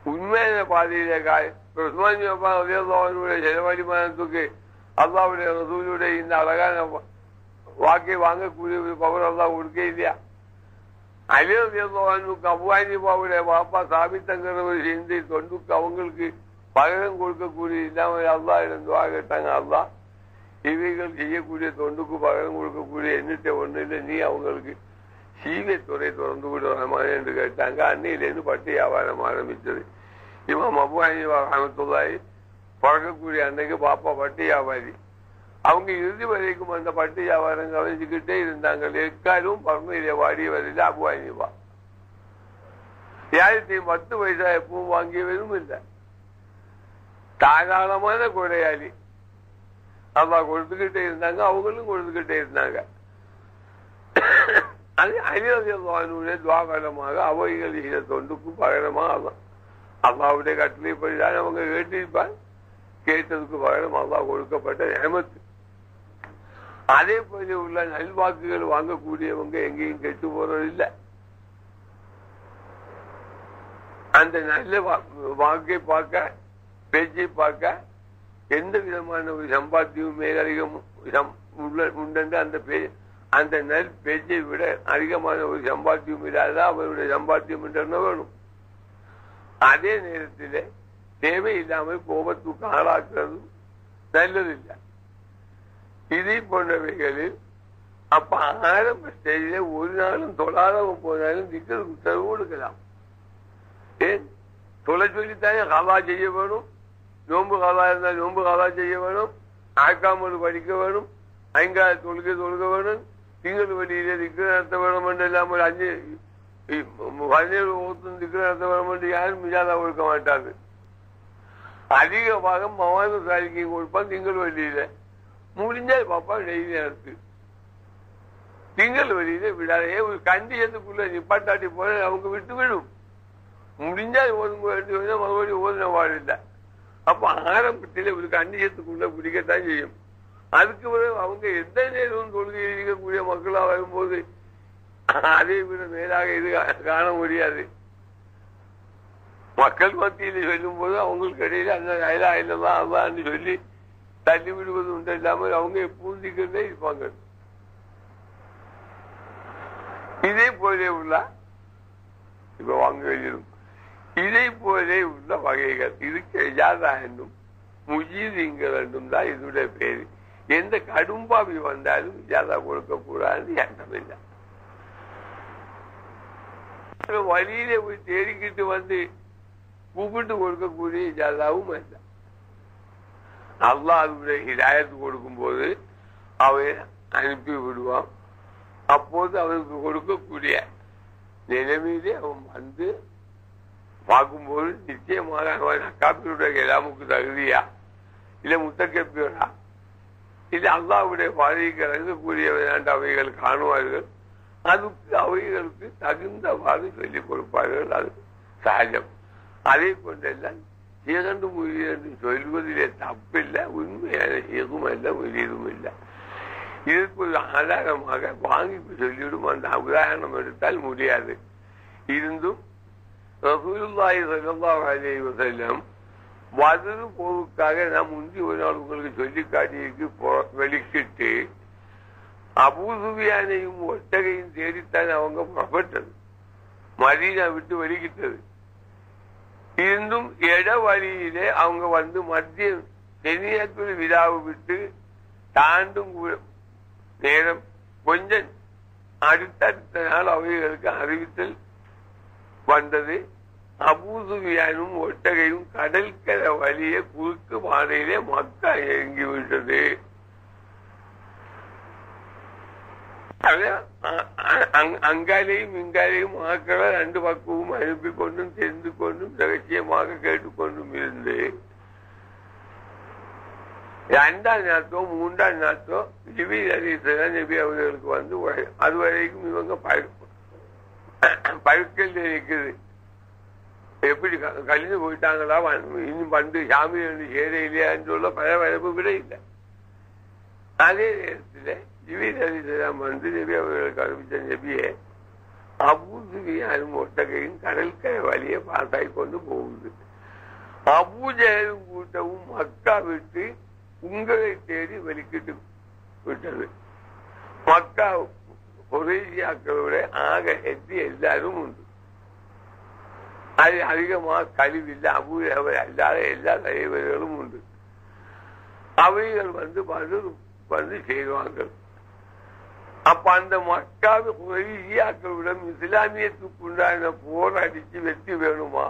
உண்மையான பாதையில செலவழிமானத்துக்கு அல்லாவுடைய ரசூலுடைய இந்த அழகான வாக்கை வாங்கக்கூடிய ஒரு பவர் அல்லாஹ் கொடுக்க இல்லையா? அலிரலியல்லாஹு அபூஹனீஃபாவுடைய பாப்பா சாபித்தங்கிறவர் சேர்ந்து தொண்டுக்கு அவங்களுக்கு பகரம் கொடுக்கக்கூடிய இல்லாமல் அல்லாஹ் துஆ கேட்டாங்க. அல்லாஹ் இவைகள் செய்யக்கூடிய தொண்டுக்கு பகரம் கொடுக்கக்கூடிய எண்ணிட்ட ஒண்ணு இல்லை, நீ அவங்களுக்கு சீவை துறை திறந்து விடுவாமா என்று கேட்டாங்க. அன்னையிலேருந்து பட்டு வியாபாரம் ஆரம்பிச்சது. இமாம் அபூ ஹனீஃபா ரஹ்மத்துல்லாஹி பிறக்கக்கூடிய அன்னைக்கு பாப்பா பட்டு வியாபாரி. அவங்க இறுதி வரைக்கும் அந்த பட்டு வியாபாரம் கவனிச்சுக்கிட்டே இருந்தாங்க. எக்காலும் பர்மையில வாடிய வரையில அபூ ஹனீஃபா யாரையும் 10 பைசா எப்பவும் வாங்கியவரும் இல்லை. தாராளமான கொடையாளி. அல்லாஹ் கொடுத்துக்கிட்டே இருந்தாங்க, அவங்களும் கொடுத்துக்கிட்டே இருந்தாங்க. அது அலிரலியல்லாஹுடைய துஆகாலமாக அவைகள் செய்த தொண்டுக்கும் பகரமாக அல்லாஹ்வுடைய கட்டளைப்படிதான் அவங்க கேட்டிருப்பார். கேட்டதுக்கு பகரம் அல்லாஹ் கொடுக்கப்பட்ட நியமத்து. அதே போல உள்ள நல்வாக்குகள் வாங்கக்கூடியவங்க எங்கேயும் கெட்டு போறதில்லை. அந்த நல்ல வாக்கை பார்க்க பேச்சை பார்க்க எந்த விதமான ஒரு சம்பாத்தியம் மேலதிகம் உண்டு. அந்த நல் பேச்சை விட அதிகமான ஒரு சம்பாத்தியம் இல்லாதான் அவருடைய சம்பாத்தியம் என்று வேணும். அதே நேரத்தில் தேவையில்லாமல் கோபத்துக்கு ஆளாக்குறது நல்லதில்லை. இதே போன்றவைகளில் அப்ப ஆரம்ப ஸ்டேஜில் ஒரு நாளும் தொழாதவன் போனாலும் திக்கருக்கு உத்தரவு கொடுக்கலாம். ஏன் தொலை சொல்லித்தானே கலா செய்ய வேணும். நோன்பு கலா இருந்தால் நோன்பு கலா செய்ய வேணும். ஆக்காமல் படிக்க வேணும். ஐங்கால தொழுக வேணும். திங்கள் வெளியில திக்கு நடத்த வேணும் என்று இல்லாமல் 17 திக்கு நடத்த வேணும் என்று யாரும் மிஜாதா கொடுக்க மாட்டாது. அதிகமாக மவாத சாரிக்கை கொடுப்பான் திங்கள் வெளியில. முடிஞ்சால் பாப்பா டெய்லி நடத்து. திங்கள் வெளியில விடாதே. ஒரு கண்டிஷத்துக்குள்ள நிப்பாட்டாட்டி போல அவங்க விட்டு விடும். முடிஞ்சால் ஓதுங்க மறுபடியும் ஓதுன பாடில்லை. அப்ப ஆரம்பத்தில் ஒரு கண்டிஷத்துக்குள்ள பிடிக்கத்தான் செய்யும். அதுக்கு பிறகு அவங்க எந்த நேரம் தொழுகை இருக்கக்கூடிய மக்களா வரும்போது அதை விட மேலாக இது காண முடியாது. மக்கள் மத்தியில் சொல்லும் போது அவங்களுக்கு இடையில அந்த அயலா இல்லதான் அல்லான்னு சொல்லி தள்ளி விடுவது உண்டு இல்லாமல் அவங்க பூந்திக்கிறதே இருப்பாங்க. இதே போலே உள்ள இப்ப வாங்க வேண்டியதும் இதே போலே உள்ள வகைகள் இதுக்கு எஜாதா என்றும் முஜீதிங்கள் என்றும் தான் இதனுடைய பேரு. எந்த கடும்பாவி வந்தாலும் இஜாதா கொடுக்க கூடாதுன்னு எண்ணம் இல்லை. வழியிலே போய் தேடிக்கிட்டு வந்து கூப்பிட்டு கொடுக்கக்கூடிய இஜாதாவும் இல்லை. அல்லாஹ் அதனுடைய ஹிதாயத்து கொடுக்கும் போது அவன் அனுப்பி விடுவான். அப்போது அவனுக்கு கொடுக்கக்கூடிய நிலைமையிலே அவன் வந்து பார்க்கும்போது நிச்சயமாக அவன் அக்காப்பியுடைய எல்லாமுக்கு தகுதியா இல்ல முத்தக்கப்பியோடா இல்ல அல்லாஹ்வுடைய பாதைக்கு இறங்கக்கூடியவன் அவைகள் காணுவார்கள். அதுக்கு அவைகளுக்கு தகுந்தவாறு சொல்லிக் கொடுப்பார்கள். அது சகஜம். அதை கொண்டெல்லாம் இரண்டு முயன்று சொல்வதிலே தப்பில்லை. உண்மையான எதுவும் இல்லை, முயலும் இல்லை. இதற்கு ஒரு ஆதாரமாக வாங்கி சொல்லிவிடும். அந்த உதாரணம் எடுத்தால் முடியாது. இருந்தும் ரசூலுல்லாஹி ஸல்லல்லாஹு அலைஹி வஸல்லம் வதரு போருக்காக நான் முந்தி ஒரு நாள் உங்களுக்கு சொல்லி காட்டியிருக்கு வெளிக்கிட்டு அபூ சுஃபியானையும் ஒட்டகையும் தேடித்தான் அவங்க புறப்பட்டது. மதீனா விட்டு வெளிக்கிட்டது. இருந்தும் இட வழியிலே அவங்க வந்து மத்திய தென்னியத்துள் விழாவை விட்டு தாண்டும் நேரம் கொஞ்சம் அடுத்தடுத்த நாள் அவைகளுக்கு அறிவித்தல் வந்தது. அபூ சுஃபியானும் ஒட்டகையும் கடற்கரை வழியே குறுக்கு பாதையிலே மக்கா இறங்கி விட்டது. அங்காலையும் இங்காலையும் ஆக்களை ரெண்டு பக்கமும் அனுப்பி கொண்டும் தெரிந்து கொண்டும் ரகசியமாக கேட்டுக்கொண்டும் இருந்து 2ஆம் நாத்தோ 3ஆம் நாத்தோ ஜிபீல் அலைஹிஸ்ஸலாம் நபி அவர்களுக்கு வந்து அதுவரைக்கும் இவங்க பழுக்கல் இருக்குது. எப்படி கழிந்து போயிட்டாங்களா இன்னும் பண்டு சாமி சேர இல்லையான்னு சொல்ல பரபரப்பு விட இல்லை. அதே நேரத்தில் ஜிபீல் அலைஹிஸ்ஸலாம் வந்து நபி அவர்களுக்கு அறிவித்த நபியை அபூ சுஃபியானும் ஒட்டகையும் கடற்கரை வழியை பாசாய் கொண்டு போகுது. அபூ ஜஹலும் கூட்டமும் மக்கா விட்டு உங்களை தேடி வெளிக்கிட்டு விட்டது. மக்கா குறைஷியாக்களோட ஆக எத்தி எல்லாரும் உண்டு. அது அதிகமாக கழிவில்லை. அபூ ஜஹல் அல்லாத எல்லா தலைவர்களும் உண்டு. அவைகள் வந்து செய்வாங்க. அப்ப அந்த மக்காவு குறைஷியாக்களிடம் இஸ்லாமியத்துக்கு உண்டான போர் அடிச்சு வெற்றி வேணுமா?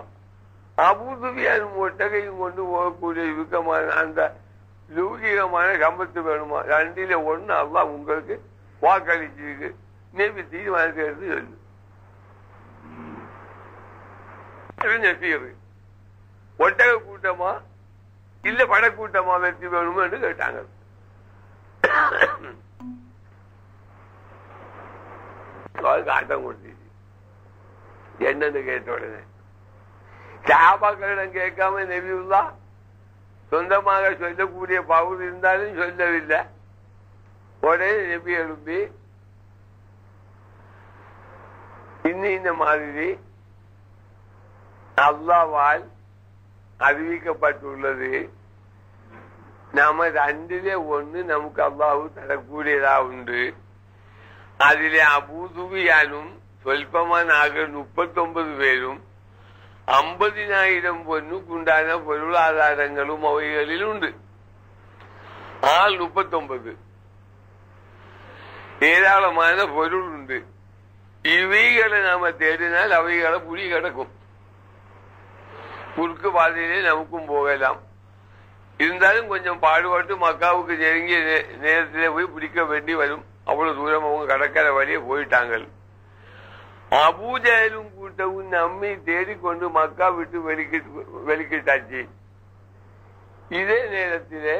அபூ சுஃபியானும் ஒட்டகையும் கொண்டு போகக்கூடிய இறுக்கமான அந்த லௌகிகமான சம்பத்து வேணுமா? ரெண்டில ஒண்ணு அல்லாஹ் உங்களுக்கு வாக்களிச்சிருக்கு. நபி தீர்மானத்தை எடுத்து சொல்லு. ஒட்டக கூட்டமா இல்ல படக்கூட்டமா வெற்றி வேணுமா என்று கேட்டாங்க. காட்டம் கொடுத்துச்சு. என்னன்னு கேட்ட உடனே சஹாபாக்களிடம் கேட்காம நபியுல்லாஹ் சொந்தமாக சொல்லக்கூடிய பவுல் இருந்தாலும் சொல்லவில்லை. உடனே நபி எழுப்பி இந்த மாதிரி அல்லாஹ்வால் அறிவிக்கப்பட்டுள்ளது. நாம ரெண்டிலே ஒண்ணு நமக்கு அல்லாஹ் தரக்கூடியதா உண்டு. அதிலே அபூ சுஃபியானும் சொல்பமான 39 பேரும் 50,000 பொண்ணுக்குண்டான பொருளாதாரங்களும் அவைகளில் உண்டு. ஆள் 39 ஏராளமான பொருள் உண்டு. இவைகளை நாம தேடினால் அவைகளை புலி கிடக்கும். குறுக்கு பாதையிலே நமக்கும் போகலாம். இருந்தாலும் கொஞ்சம் பாடுபட்டு மக்காவுக்கு நெருங்கிய நேரத்திலே போய் பிடிக்க வேண்டி வரும். அவ்வளவு தூரம் அவங்க கடற்கரை வழியே போயிட்டாங்க. அபூஜலும் கூட்டவும் நம்மை தேடிக்கொண்டு மக்கா விட்டு வெளிக்கிட்டாச்சு. இதே நேரத்திலே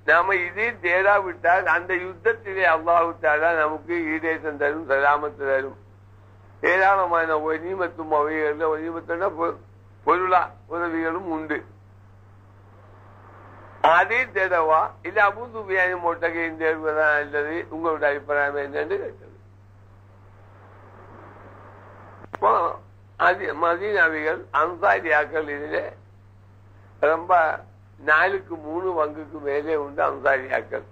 நாம இதே தேடாவிட்டால் அந்த யுத்தத்திலே அல்லாஹ் தஆலா நமக்கு ஈடேற்றம் தரும், சலாமத்து தரும். ஏராளமான ஒனிமத்தும் அவைகள், ஒனிமத்துனா பொருளா உதவிகளும் உண்டு. அதே தேடவா இல்ல அபூ சுஃபியான் ஒட்டகையின் தேடுவதா அல்லது உங்களுடைய அபிப்பிராயம் என்னன்னு கேட்டது. மதீனாவிகள் அன்சாரியாக்கள் இதிலே ரொம்ப 4க்கு 3 பங்குக்கு மேலே உண்டு அன்சாரியாக்கள்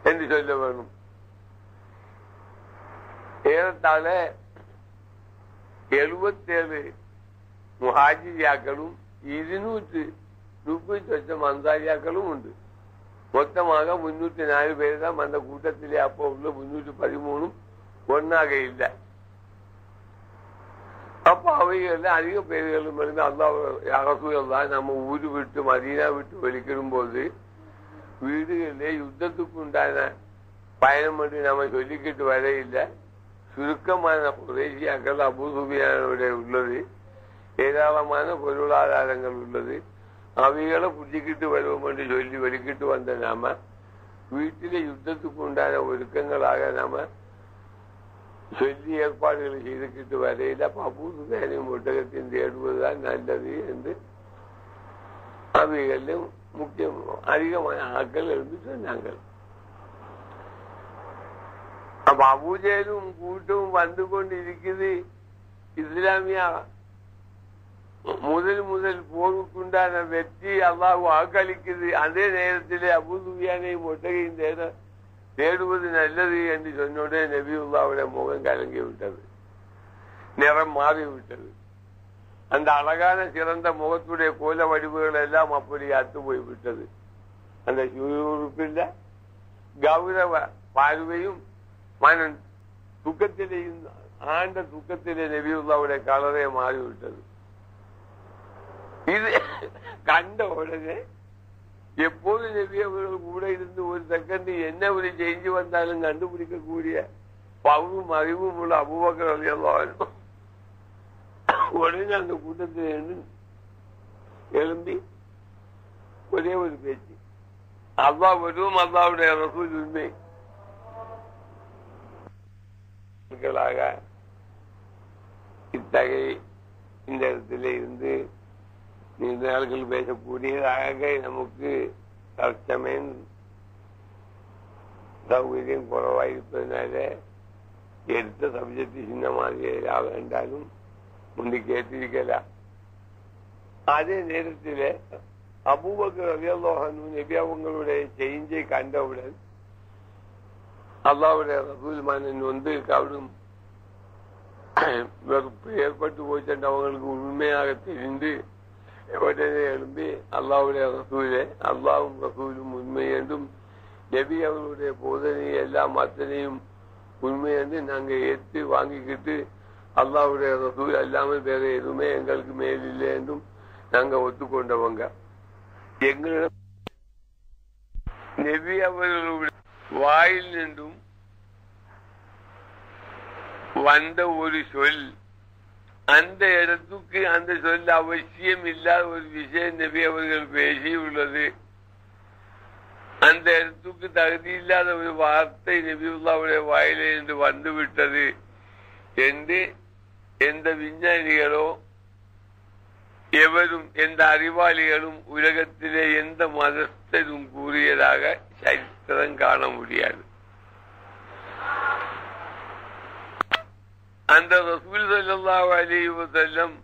என்று சொல்ல வேணும். ஏறத்தாழ 77 முஹாஜிரியாக்களும் 230 அன்சாரியாக்களும் உண்டு. மொத்தமாக 304 பேர் தான் அந்த கூட்டத்திலே. அப்போ உள்ள 313 ஒன்னாக இல்லை. அப்ப அவைகள் அதிக பேர்களும் இருந்து அல்லாஹ் தான் நம்ம ஊரு விட்டு மதீனா விட்டு வெளிக்கிடும் போது வீடுகளிலே யுத்தத்துக்கு உண்டான பயணம் என்று நம்ம சொல்லிக்கிட்டு வர இல்லை. சுருக்கமான குறைஷியாக்கள் அபூ சுஃபியானுடைய உள்ளது, ஏராளமான பொருளாதாரங்கள் உள்ளது. அவைகளை புடிச்சுக்கிட்டு வருவோம் என்று சொல்லி வெளிக்கிட்டு வந்த நாம வீட்டிலே யுத்தத்துக்கு உண்டான ஒழுக்கங்களாக நாம சொல்லி ஏற்பாடுகளை செய்துக்கிட்டு வரையில அபூ சுஃபியானின் ஒட்டகத்தின் தேடுவதுதான் நல்லது என்று அவைகளிலும் முக்கியம் அதிகமான ஆட்கள் இருந்து சொன்னாங்க. அப்ப அபூஜலும் கூட்டும் வந்து கொண்டு இருக்குது. இஸ்லாமியா முதல் போருக்குண்டான வெற்றி அல்லாஹ் வாக்களிக்குது. அதே நேரத்திலே அபூ சுஃபியானையும் ஒட்டகையும் தேடுவது நல்லது என்று சொன்னோடனே நபியுல்லாவுடைய முகம் கலங்கி விட்டது, நிறம் மாறிவிட்டது. அந்த அழகான சிறந்த முகத்துடைய கோல வடிவுகள் எல்லாம் அப்படி அத்து போய்விட்டது. அந்த சுறுசுறுப்பில் கௌரவ பார்வையும் மனன் துக்கத்திலேயும் ஆண்ட துக்கத்திலே நபியுல்லாவுடைய கலரே மாறிவிட்டது. இது கண்ட உடனே எப்போது நபி அவர்கள் கூட இருந்து ஒரு செகண்ட் என்ன ஒரு செஞ்சு வந்தாலும் கண்டுபிடிக்கக்கூடிய பவும் அறிவும் உள்ள அபூபக்கர் ரலியல்லாஹு அன்ஹு உடனே அந்த கூட்டத்தில் எழும்பி ஒரே ஒரு பேச்சு, அல்லாஹ் வரும், அல்லாஹ்வுடைய ரசூல் உண்மை. இத்தகைய இந்த இடத்திலே இருந்து நீண்ட நாட்கள் பேசக்கூடியதாக நமக்கு தற்சமயம் சௌகரியம் குறைவாயிருப்பதனால எடுத்த சப்ஜெக்ட் சின்ன மாதிரியாக என்றாலும் முந்தி கேட்டிருக்கலாம். அதே நேரத்தில் அபூபக்கர் ரலியல்லாஹு அன்ஹு நபி அவங்களுடைய செஞ்சை கண்டவுடன் அல்லாஹ்வுடைய ரசூல் மன்னன் வந்து கவனம் வெறுப்பு ஏற்பட்டு போயிட்டு அவங்களுக்கு உண்மையாக தெரிந்து உடனே எழும்பி அல்லாஹ்வுடைய ரசூலே, அல்லாஹும் ரசூலும் உண்மை என்றும் நபி அவர்களுடைய போதனை எல்லாம் அத்தனையும் உண்மை என்று நாங்க ஏற்று வாங்கிக்கிட்டு அல்லாஹ்வுடைய ரசூல் அல்லாமல் வேற எதுவுமே எங்களுக்கு மேல் இல்லை என்றும் நாங்க ஒத்துக்கொண்டவங்க. எங்களிடம் நபி அவர்களுடைய வாயில் நின்றும் வந்த ஒரு சொல், அந்த இடத்துக்கு அந்த சொல்ல அவசியம் இல்லாத ஒரு விஷயம் நபி அவர்கள் பேசி உள்ளது. அந்த இடத்துக்கு தகுதி இல்லாத ஒரு வார்த்தை நபியுல்லாவுடைய வாயிலே என்று வந்து விட்டது என்று எந்த விஞ்ஞானிகளோ எவரும் எந்த அறிவாளிகளும் உலகத்திலே எந்த மதத்திலும் கூறியதாக சரித்திரம் காண முடியாது. அந்த ரசூல் ஸல்லல்லாஹு அலைஹி வஸல்லம்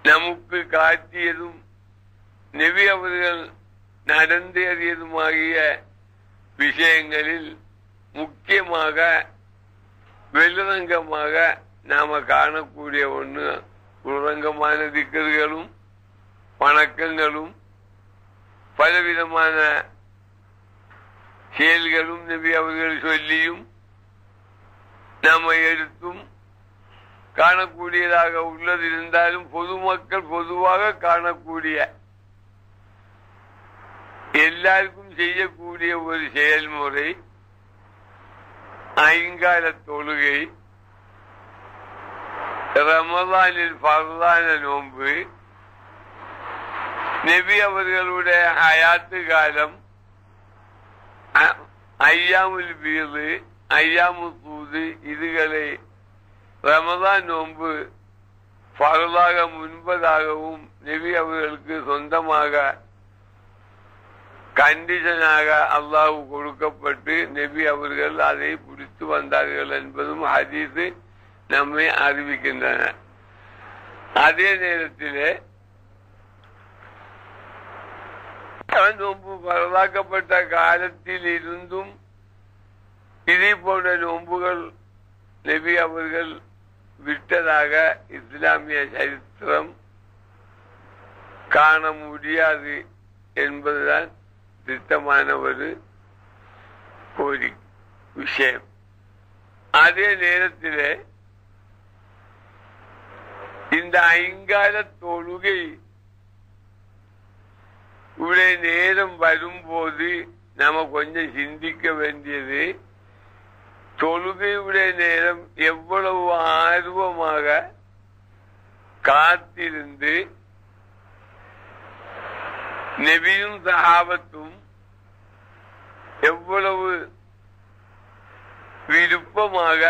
நமக்கு காட்டியதும் நபி அவர்கள் நடந்தேறியதுமாகிய விஷயங்களில் முக்கியமாக வெளிரங்கமாக நாம காணக்கூடிய ஒன்று உலகமான திக்கர்களும் வணக்கங்களும் பலவிதமான செயல்களும் நபி அவர்கள் சொல்லியும் நாம எடுத்தும் காணக்கூடியதாக உள்ளது இருந்தாலும் பொதுமக்கள் பொதுவாக காணக்கூடிய எல்லாருக்கும் செய்யக்கூடிய ஒரு செயல்முறை ஐங்கால தொழுகை, ரமதானில் ஃபர்தான நோன்பு, நபி அவர்களுடைய ஹயாத்து காலம், ஐயாமுல் பீது, ஐயாமு தூது, இதுகளை ரமதான் நோன்பு ஃபர்தாக முன்பதாகவும் நபி அவர்களுக்கு சொந்தமாக கண்டிஷனாக அல்லாஹ் கொடுக்கப்பட்டு நபி அவர்கள் அதை பிடித்து வந்தார்கள் என்பதும் ஹதீஸ் நம்மை அறிவிக்கின்றன. அதே நேரத்தில் நோன்பு பரவாக்கப்பட்ட காலத்தில் இருந்தும் இதே போன்ற நோன்புகள் நபி அவர்கள் விட்டதாக இஸ்லாமிய சரித்திரம் காண முடியாது என்பதுதான் திட்டமான ஒரு விஷயம். அதே நேரத்தில் இந்த ஐங்கால தொழுகை உடைய நேரம் வரும்போது நாம கொஞ்சம் சிந்திக்க வேண்டியது, தொழுகையுடைய நேரம் எவ்வளவு ஆர்வமாக காத்திருந்து நபியும் சஹாபத்தும் எவ்வளவு விருப்பமாக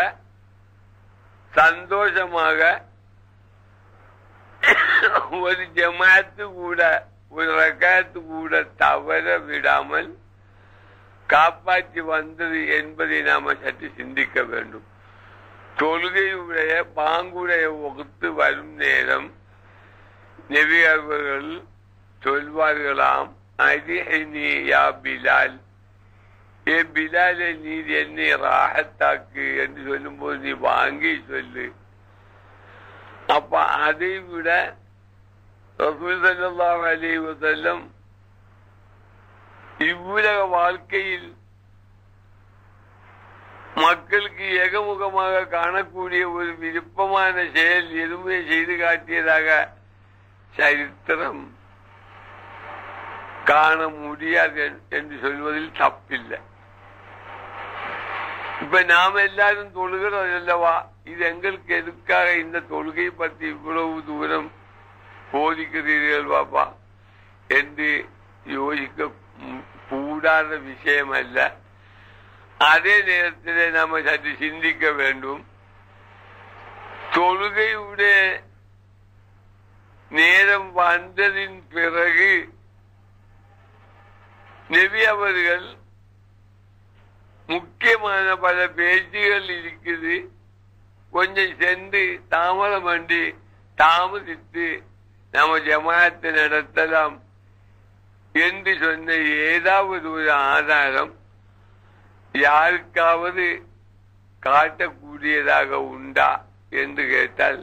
சந்தோஷமாக ஒரு ஜமாத்து கூட ஒரு ரகாத்து கூட தவற விடாமல் காப்பாற்றி வந்தது என்பதை நாம சற்று சிந்திக்க வேண்டும். தொழுகையுடைய பாங்குடைய வகுத்து வரும் நேரம் நபி அவர்கள் சொல்வார்களாம், அரிஹ்னி யா பிலால், ஏ பிலாலே நீ என்னை ராஹத்தாக்கு என்று சொல்லும் போது நீ வாங்கி சொல்லு. அப்ப அதை விட ரசூல் ஸல்லல்லாஹு அலைஹி வஸல்லம் இவ்வுலக வாழ்க்கையில் மக்களுக்கு ஏகமுகமாக காணக்கூடிய ஒரு விருப்பமான செயல் எதுவுமே செய்து காட்டியதாக சரித்திரம் காண முடியாது என்று சொல்வதில் தப்பில்லை. இப்ப நாம எல்லாரும் தொழுகிறோம் அல்லவா, இது எங்களுக்கு எதுக்காக இந்த தொழுகை பற்றி இவ்வளவு தூரம் போதிக்கிறீர்கள் பாப்பா என்று யோசிக்க கூடாத விஷயம் அல்ல. அதே நேரத்தில் நாம சற்று சிந்திக்க வேண்டும். தொழுகையுடைய நேரம் வந்ததின் பிறகு நபி அவர்கள் முக்கியமான பல பேச்சுகள் இருக்குது, கொஞ்சம் சென்று தாமதம் பண்ணி தாமதித்து நம்ம ஜமாத்தை நடத்தலாம் என்று சொன்ன ஏதாவது ஒரு ஆதாரம் யாருக்காவது காட்டக்கூடியதாக உண்டா என்று கேட்டால்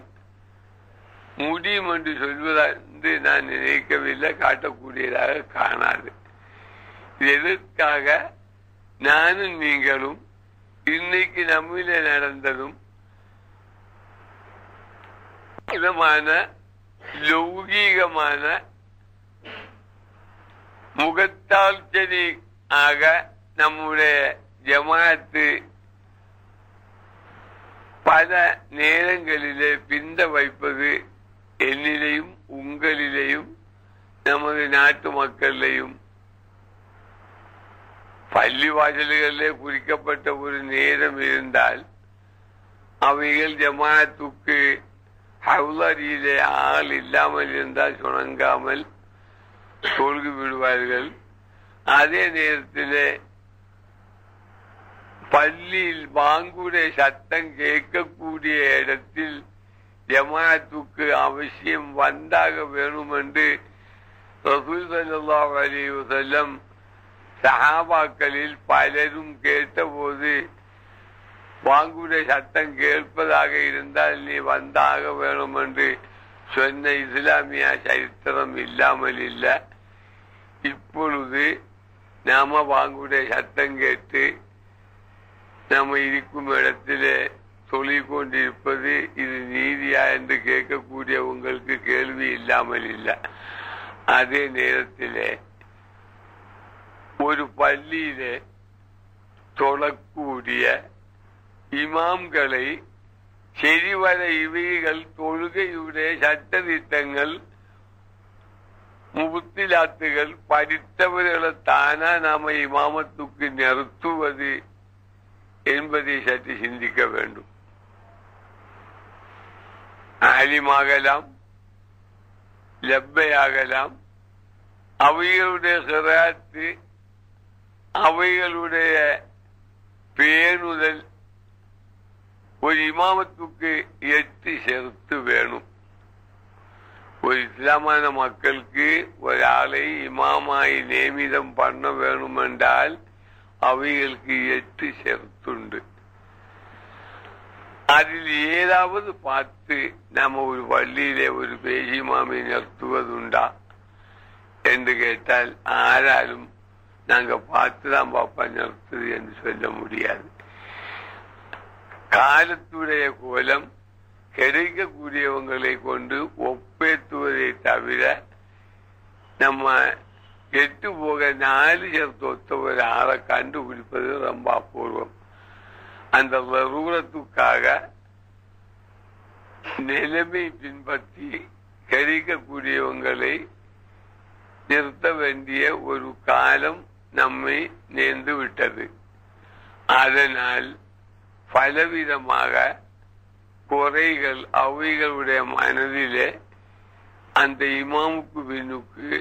முடியும் என்று சொல்வதென்று நான் நினைக்கவில்லை, காட்டக்கூடியதாக காணாது. எதற்காக நானும் நீங்களும் இன்னைக்கு நம்மிலே நடந்ததும் விதமான லௌகீகமான முகத்தாட்சி ஆக நம்முடைய ஜமாத்து பல நேரங்களிலே பிந்த வைப்பது என்னிலையும் உங்களிலேயும் நமது நாட்டு மக்களிலையும் பள்ளி வாசல்களிலே குறிக்கப்பட்ட ஒரு நேரம் இருந்தால் அவைகள் ஜமாத்துக்கு ஹவுலரியிலே ஆள் இல்லாமல் இருந்தால் சுணங்காமல் தொழுகி விடுவார்கள். அதே நேரத்தில் பள்ளியில் பாங்குடைய சத்தம் கேட்கக்கூடிய இடத்தில் ஜமாத்துக்கு அவசியம் வந்தாக வேணும் என்று ரசூல் ஸல்லல்லாஹு அலைஹி வஸல்லம் சஹாபாக்களில் பலரும் கேட்டபோது பாங்குடைய சத்தம் கேட்பதாக இருந்தால் நீ வந்தாக வேணும் என்று சொன்ன இஸ்லாமிய சரித்திரம் இல்லாமல் இல்லை. இப்பொழுது நாம பாங்குடைய சத்தம் கேட்டு நம்ம இருக்கும் இடத்திலே சொல்லிக்கொண்டிருப்பது இது நீதியா என்று கேட்கக்கூடியவங்களுக்கு கேள்வி இல்லாமல் இல்லை. அதே நேரத்திலே ஒரு பள்ளியிலே தொழக்கூடிய இமாம்களை செறிவர இவைகள் தொழுகையுடைய சட்ட திட்டங்கள் முபுத்திலாத்துகள் படித்தவர்களை தானா நாம இமாமத்துக்கு நிறுத்துவது என்பதை சற்று சிந்திக்க வேண்டும். ஆலிமாகலாம், லெப்பையாகலாம், அவைகளுடைய சிராத்து, அவைகளுடைய பேணுதல் ஒரு இமாமத்துக்கு 8 ஷர்த்து வேணும். ஒரு இஸ்லாமான மக்களுக்கு ஒரு ஆளை இமாமாய் நியமிதம் பண்ண வேணும் என்றால் அவைகளுக்கு 8 ஷர்த்துண்டு. அதில் ஏதாவது பார்த்து நம்ம ஒரு பள்ளியிலே ஒரு பேசி மாமை நிறுத்துவதுண்டா என்று கேட்டால் ஆராலும் நாங்க பார்த்துதான் பாப்பா நிறுத்துது என்று சொல்ல முடியாது. காலத்துடைய கோலம் கிடைக்கக்கூடியவங்களை கொண்டு ஒப்பேற்றுவதை தவிர நம்ம கெட்டு போக 4 ஷர்த்து ஒத்த ஒரு ஆளை கண்டுபிடிப்பது ரொம்ப அபூர்வம். அந்த ரூரத்துக்காக நிலைமை பின்பற்றி கிடைக்கக்கூடியவங்களை நிறுத்த வேண்டிய ஒரு காலம் நம்மை நேர்ந்து விட்டது. அதனால் பலவிதமாக குறைகள் அவைகளுடைய மனதிலே அந்த இமாமுக்கு பின்னுக்கு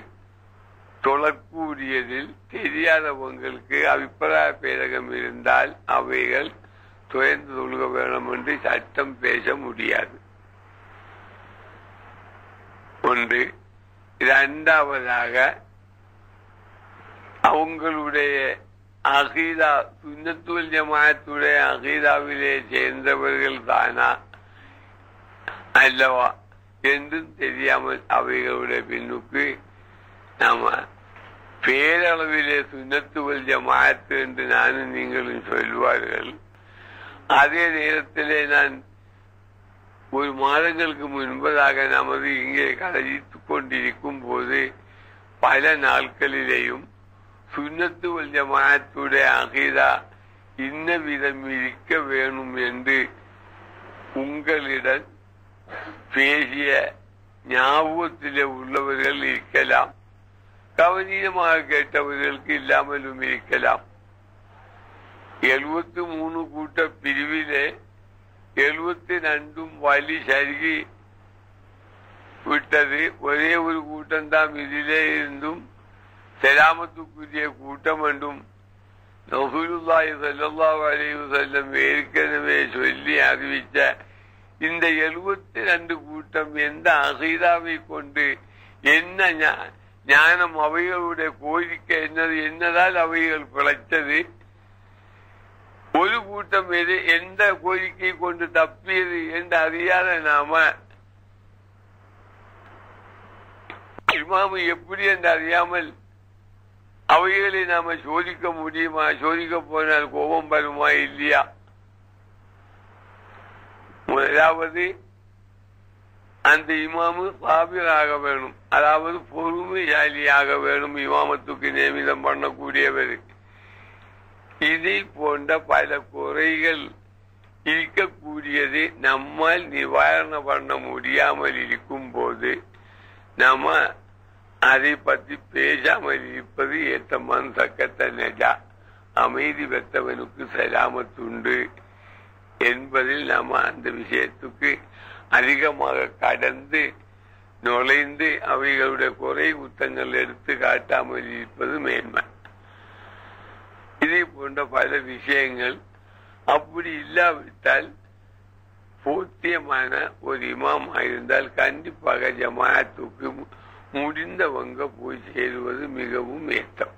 தொழக்கூடியதில் தெரியாதவங்களுக்கு அபிப்பிராய பேதகம் இருந்தால் அவைகள் துயர்ந்து தொழுக வேணும் என்று சட்டம் பேச முடியாது. ஒன்று. இரண்டாவதாக அவங்களுடைய அகீதா சுன்னத்துல் ஜமாஅத்துடைய அகீதாவிலே சேர்ந்தவர்கள் தானா அல்லவா என்றும் தெரியாமல் அவைகளுடைய பின்னுக்கு நாம பேரளவிலே சுன்னத்துல் ஜமாஅத்து என்று நானும் நீங்களும் சொல்வார்கள். அதே நேரத்திலே நான் ஒரு மாதங்களுக்கு முன்பதாக நமது இங்கே கடைத்துக் கொண்டிருக்கும் போது பல நாட்களிலேயும் சுன்னத்து வல் ஜமாஅத்துடைய அகீதா இன்ன விதம் இருக்க வேணும் என்று உங்களிடம் பேசிய ஞாபகத்திலே உள்ளவர்கள் இருக்கலாம், கவனீயமாக கேட்டவர்களுக்கு இல்லாமலும் இருக்கலாம். 73 கூட்ட பிரிவிலே 72 வழி சருகி விட்டது. ஒரே ஒரு கூட்டம்தான் இதிலே இருந்தும் செலாமத்துக்குரிய கூட்டம் என்றும் ரசூலுல்லாஹி ஸல்லல்லாஹு அலைஹி வஸல்லம் ஏற்கனவே சொல்லி அறிவித்த இந்த 72 கூட்டம் எந்த அகீதாவை கொண்டு என்ன ஞானம் அவைகளுடைய கோரிக்கை என்னதால் அவைகள் பிழைத்தது, ஒரு கூட்டம் எந்த கோரிக்கை கொண்டு தப்பியது என்று அறியாத நாம இமாமு எப்படி என்று அறியாமல் அவைகளை நாம சோதிக்க முடியுமா? சோதிக்க போனால் கோபம் வருமா இல்லையா? முதலாவது அந்த இமாமு சாபிராக வேணும், அதாவது பொறுமையாளியாக வேணும். இமாமத்துக்கு நியமிதம் பண்ணக்கூடியவர். இதை போன்ற பல குறைகள் இருக்கக்கூடியது நம்மால் நிவாரணம் பண்ண முடியாமல் இருக்கும் போது நம்ம அதை பற்றி பேசாமல் இருப்பது ஏத்தமான் சக்கத்த நெஜா, அமைதி பெற்றவனுக்கு சலாமத்துண்டு என்பதில் நாம அந்த விஷயத்துக்கு அதிகமாக கடந்து நுழைந்து அவைகளுடைய குறை குத்தங்கள் எடுத்து காட்டாமல் இருப்பது மேன்மை. இதே போன்ற பல விஷயங்கள் அப்படி இல்லாவிட்டால் போத்தியமான ஒரு இமாம் இருந்தால் கண்டிப்பாக ஜமாஅத்துக்கு முடிந்தவங்க போய் சேருவது மிகவும் ஏற்றம்.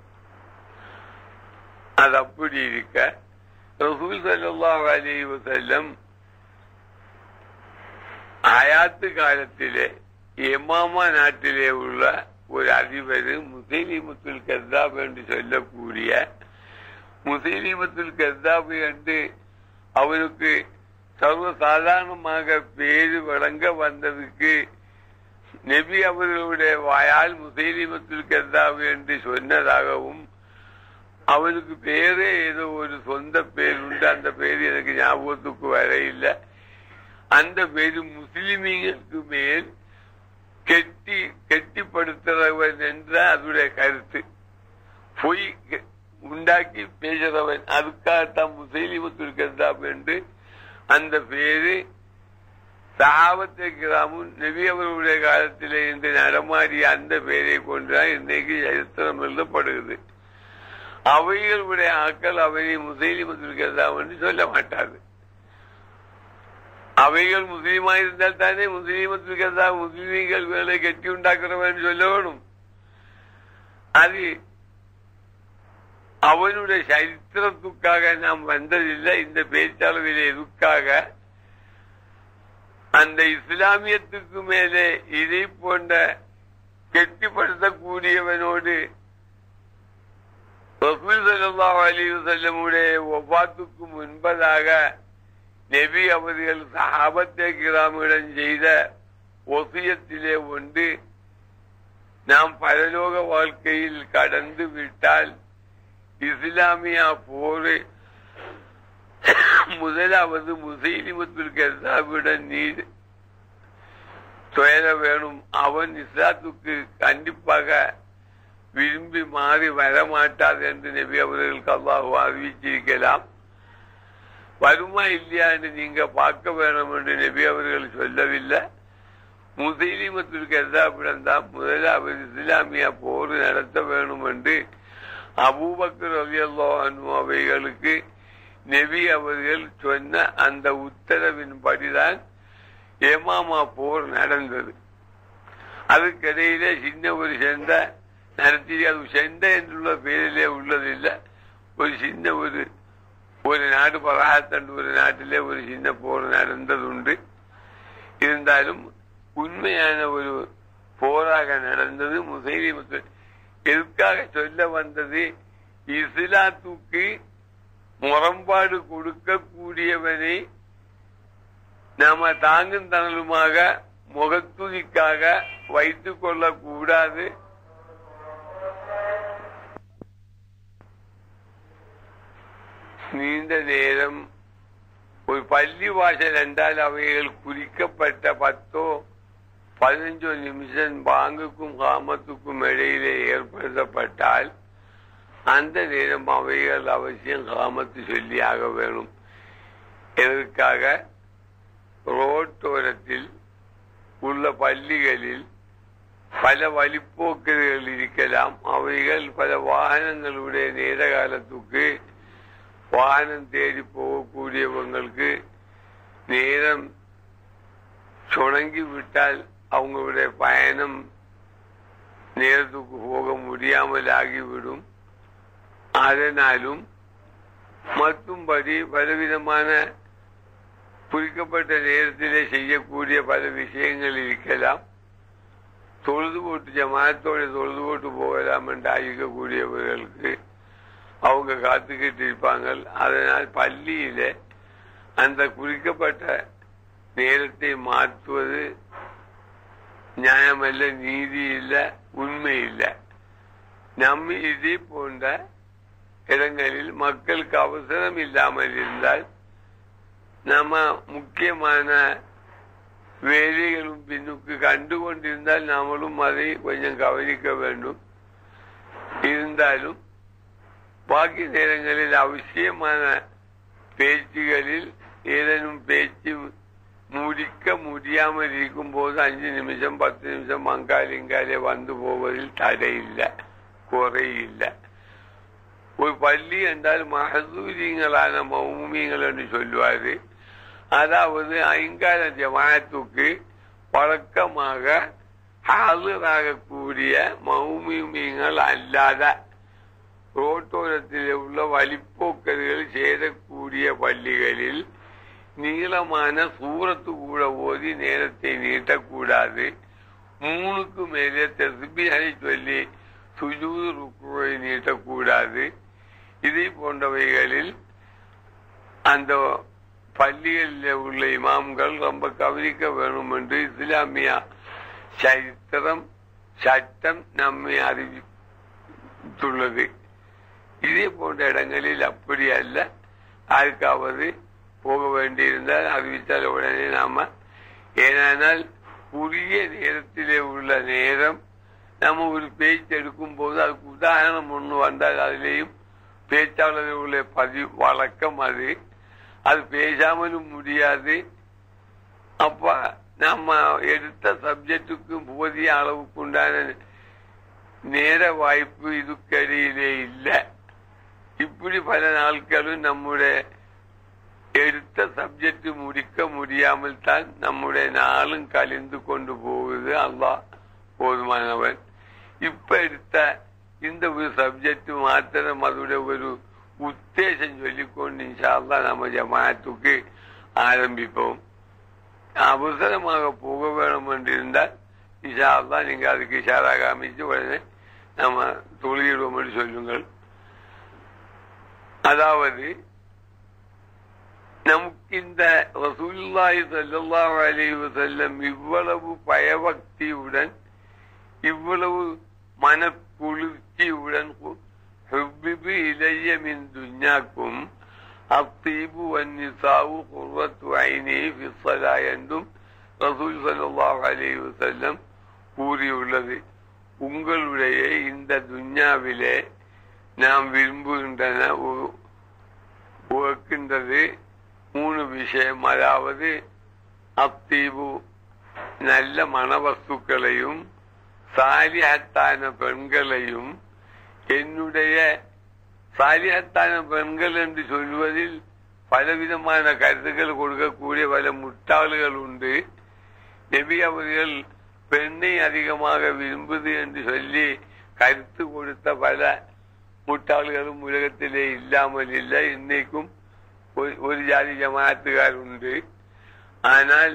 அது அப்படி இருக்க ரசூல் ஸல்லல்லாஹு அலைஹி வஸல்லம் ஆயாத்து காலத்திலே எமாமா நாட்டிலே உள்ள ஒரு அதிபர் முஸைலிமத்துல் கஸ்ஸாப் என்று சொல்லக்கூடிய முஸைலிமத்துல் கஸ்ஸாப் என்று அவருக்கு சர்வசாதாரணமாக பேரு வழங்க வந்ததுக்கு நபி அவர்களுடைய வாயால் முசைலிமத்துல் கஸ்ஸாப் என்று சொன்னதாகவும் அவருக்கு பேரே ஏதோ ஒரு சொந்த பேர் உண்டு, அந்த பேர் எனக்கு ஞாபகத்துக்கு வர இல்லை, அந்த பேரு முஸ்லிம்களுக்கு மேல் கெட்டிப்படுத்துறவன் என்ற அதனுடைய கருத்து. பொய் உண்டாக்கி பேசுறவன், அதுக்காகத்தான் முசைலிமத்துல் கஸ்ஸாப் என்று அந்த பேரு சஹாபத்தை கிராமும் நபி அவர்களுடைய காலத்திலே இருந்து நடமாடிய அந்த பேரை கொண்டுதான் இன்றைக்கு சரித்திரம் எழுதப்படுகிறது. அவைகளுடைய ஆக்கள் அவரை முசைலிமத்துல் கஸ்ஸாப் என்று சொல்ல மாட்டாது. அவைகள் முஸ்லீமா இருந்தால் தானே முஸ்லீமத்துல் கஸ்ஸாப் முஸ்லீம்கள் வேலை கட்டி உண்டாக்குறவன் சொல்ல வேணும். அது அவனுடைய சரித்திரத்துக்காக நாம் வந்ததில்லை. இந்த பேச்சாளர்களே எதுக்காக அந்த இஸ்லாமியத்துக்கு மேலே இதை போன்ற கெட்டிப்படுத்தக்கூடியவனோடு ரசூல் ஸல்லல்லாஹு அலைஹி வஸல்லம் வஃபாத்துக்கு முன்பதாக நபி அவர்கள் சஹாபத்தை கிராமிடம் செய்த வசியத்திலே ஒன்று, நாம் பரலோக வாழ்க்கையில் கடந்து விட்டால் இஸ்லாமிய போர் முதலாவது முசைலிமத்துல் கஸ்ஸாபுடன் நீர் துயர வேணும். அவன் இஸ்லாத்துக்கு கண்டிப்பாக விரும்பி மாறி வரமாட்டார் என்று நபி அவர்களுக்கு அல்லாஹ் அறிவிச்சிருக்கலாம். வருமா இல்லையா என்று நீங்க பார்க்க வேணும் என்று நபி அவர்கள் சொல்லவில்லை. முசைலிமத்துல் கஸ்ஸாபுடன் தான் முதலாவது இஸ்லாமிய போர் நடத்த வேணும் என்று அபூபக்கர் ரலியல்லாஹு அன்ஹு அவைகளுக்கு நபி அவர்கள் சொன்ன அந்த உத்தரவின்படிதான் ஏமாமா போர் நடந்தது. அதுக்கிடையிலே சின்ன ஒரு சண்டை நடத்தி, அது சண்டை என்றுள்ள பேரிலே உள்ளதில்லை, ஒரு சின்ன ஒரு நாடு பராத்தண்டு ஒரு நாட்டிலே ஒரு சின்ன போர் நடந்தது உண்டு. இருந்தாலும் உண்மையான ஒரு போராக நடந்தது. முசைலிமத்துல் எதுக்காக சொல்ல வந்தது, இஸ்லாத்துக்கு முரண்பாடு கொடுக்கக்கூடியவனை நாம தாங்கும் தனலுமாக முகத்துதிக்காக வைத்துக் கொள்ளக்கூடாது. நீண்ட நேரம் ஒரு பள்ளி வாசல் என்றால் அவைகள் குறிக்கப்பட்ட 10-15 நிமிஷம் பாங்குக்கும் காமத்துக்கும் இடையிலே ஏற்படுத்தப்பட்டால் அந்த நேரம் அவைகள் அவசியம் காமத்து சொல்லி ஆக வேணும். இதற்காக ரோட்டோரத்தில் உள்ள பள்ளிகளில் பல வழிப்போக்குகள் இருக்கலாம். அவைகள் பல வாகனங்களுடைய நேர காலத்துக்கு வாகனம் தேடி போகக்கூடியவங்களுக்கு நேரம் சுணங்கி விட்டால் அவங்களுடைய பயணம் நேரத்துக்கு போக முடியாமல் ஆகிவிடும். அதனாலும் மற்றும்படி பலவிதமான குறிக்கப்பட்ட நேரத்திலே செய்யக்கூடிய பல விஷயங்கள் இருக்கலாம். தொழுது போட்டு ஜமாத்தோடு தொழுது போட்டு போகலாம் என்று ஆகிக்கக்கூடியவர்களுக்கு அவங்க காத்துக்கிட்டு இருப்பாங்க. அதனால் பள்ளியில அந்த குறிக்கப்பட்ட நேரத்தை மாற்றுவது நியாயமல்ல, நீதி இல்லை, உண்மை இல்லை. நம்ம இதே போன்ற இடங்களில் மக்களுக்கு அவசரம் இல்லாமல் இருந்தால் நம்ம முக்கியமான வேலைகளும் பின்னுக்கு கண்டு கொண்டிருந்தால் நாமளும் அதை கொஞ்சம் கவனிக்க வேண்டும். இருந்தாலும் பாக்கி நேரங்களில் அவசியமான பேச்சுகளில் ஏதேனும் பேச்சு முடிக்க முடியாமல் இருக்கும் போது 5 நிமிஷம் 10 நிமிஷம் அங்காலே வந்து போவதில் தடை இல்லை, குறை இல்லை. ஒரு பள்ளி என்றால் மஹசூரிங்களான மௌமியங்கள் என்று சொல்லுவாரு. அதாவது 5 ஜமாத்துக்கு வழக்கமாக ஆஜராகக்கூடிய மௌமியங்கள் அல்லாத ரோட்டோரத்தில் உள்ள வழிப்போக்கர்கள் சேரக்கூடிய பள்ளிகளில் நீளமான சூரத்து கூட ஓதி நேரத்தை நீட்டக்கூடாது. 3க்கு மேலே தஸ்பீஹை சொல்லி சுஜூது ருக்குவை நீட்டக்கூடாது. இதை போன்றவைகளில் அந்த பள்ளிகளில் உள்ள இமாம்கள் ரொம்ப கவனிக்க வேணும் என்று இஸ்லாமிய சரித்திரம் சட்டம் நம்மை அறிவித்துள்ளது. இதே போன்ற இடங்களில் அப்படி அல்ல. யாருக்காவது போக வேண்டியிருந்தால் அறிவித்தால் உடனே நாம, ஏனால் உரிய நேரத்திலே உள்ள நேரம் நம்ம ஒரு பேச்சு எடுக்கும் போது அதுக்கு உதாரணம் ஒண்ணு வந்தால் அதிலேயும் பேச்சாளர்களுடைய வழக்கம் அது பேசாமலும் முடியாது. அப்ப நம்ம எடுத்த சப்ஜெக்டுக்கு போதிய அளவுக்கு உண்டான நேர வாய்ப்பு இதுக்கடியிலே இல்லை. இப்படி பல நாட்களும் நம்முடைய எடுத்த சப்ஜெக்ட் முடிக்க முடியாமல் தான் நம்முடைய நாளும் கழிந்து கொண்டு போகுது. அல்லாஹ் போதுமானவன். இப்ப எடுத்த இந்த ஒரு சப்ஜெக்ட் மாத்திரம் அதோட ஒரு உத்தேசம் சொல்லிக்கொண்டு இன்ஷா அல்லாஹ் நம்ம ஜமாஅத்துக்கு ஆரம்பிப்போம். அவசரமாக போக வேணும் என்று இருந்தால் இன்ஷா அல்லாஹ் நீங்க அதுக்கு இஷாராக அமைச்சு உடனே நம்ம தொழுகிறோம் என்று சொல்லுங்கள். அதாவது நமக்கு இந்த ரசூலுல்லாஹி ஸல்லல்லாஹு அலைஹி வஸல்லம் இவ்வளவு பயபக்தியுடன் இவ்வளவு மனக்குளிர்ச்சியுடன் ஹுப்பிபு இலைய மின் துன்யாக்கும் அத்தீபு வன்னிசாவு குர்ரத்து ஐனி ஃபிஸ்ஸலா என்றும் ரசூல் ஸல்லல்லாஹு அலைஹி வஸல்லம் கூறியுள்ளது. உங்களுடைய இந்த துன்யாவிலே நாம் விரும்புகின்றன உகக்கின்றது 3 விஷயம். அதாவது அத்தீபு நல்ல மனவஸ்துக்களையும் சாலிஹத்தான பெண்களையும். என்னுடைய சாலிஹத்தான பெண்கள் என்று சொல்வதில் பலவிதமான கருத்துக்கள் கொடுக்கக்கூடிய பல முட்டாள்கள் உண்டு. நபி அவர்கள் பெண்ணை அதிகமாக விரும்புது என்று சொல்லி கருத்து கொடுத்த பல முட்டாள்களும் உலகத்திலே இல்லாமல் இல்லை. இன்னைக்கும் ஒரு ஜாதி ஜமாத்துகார் உண்டு. ஆனால்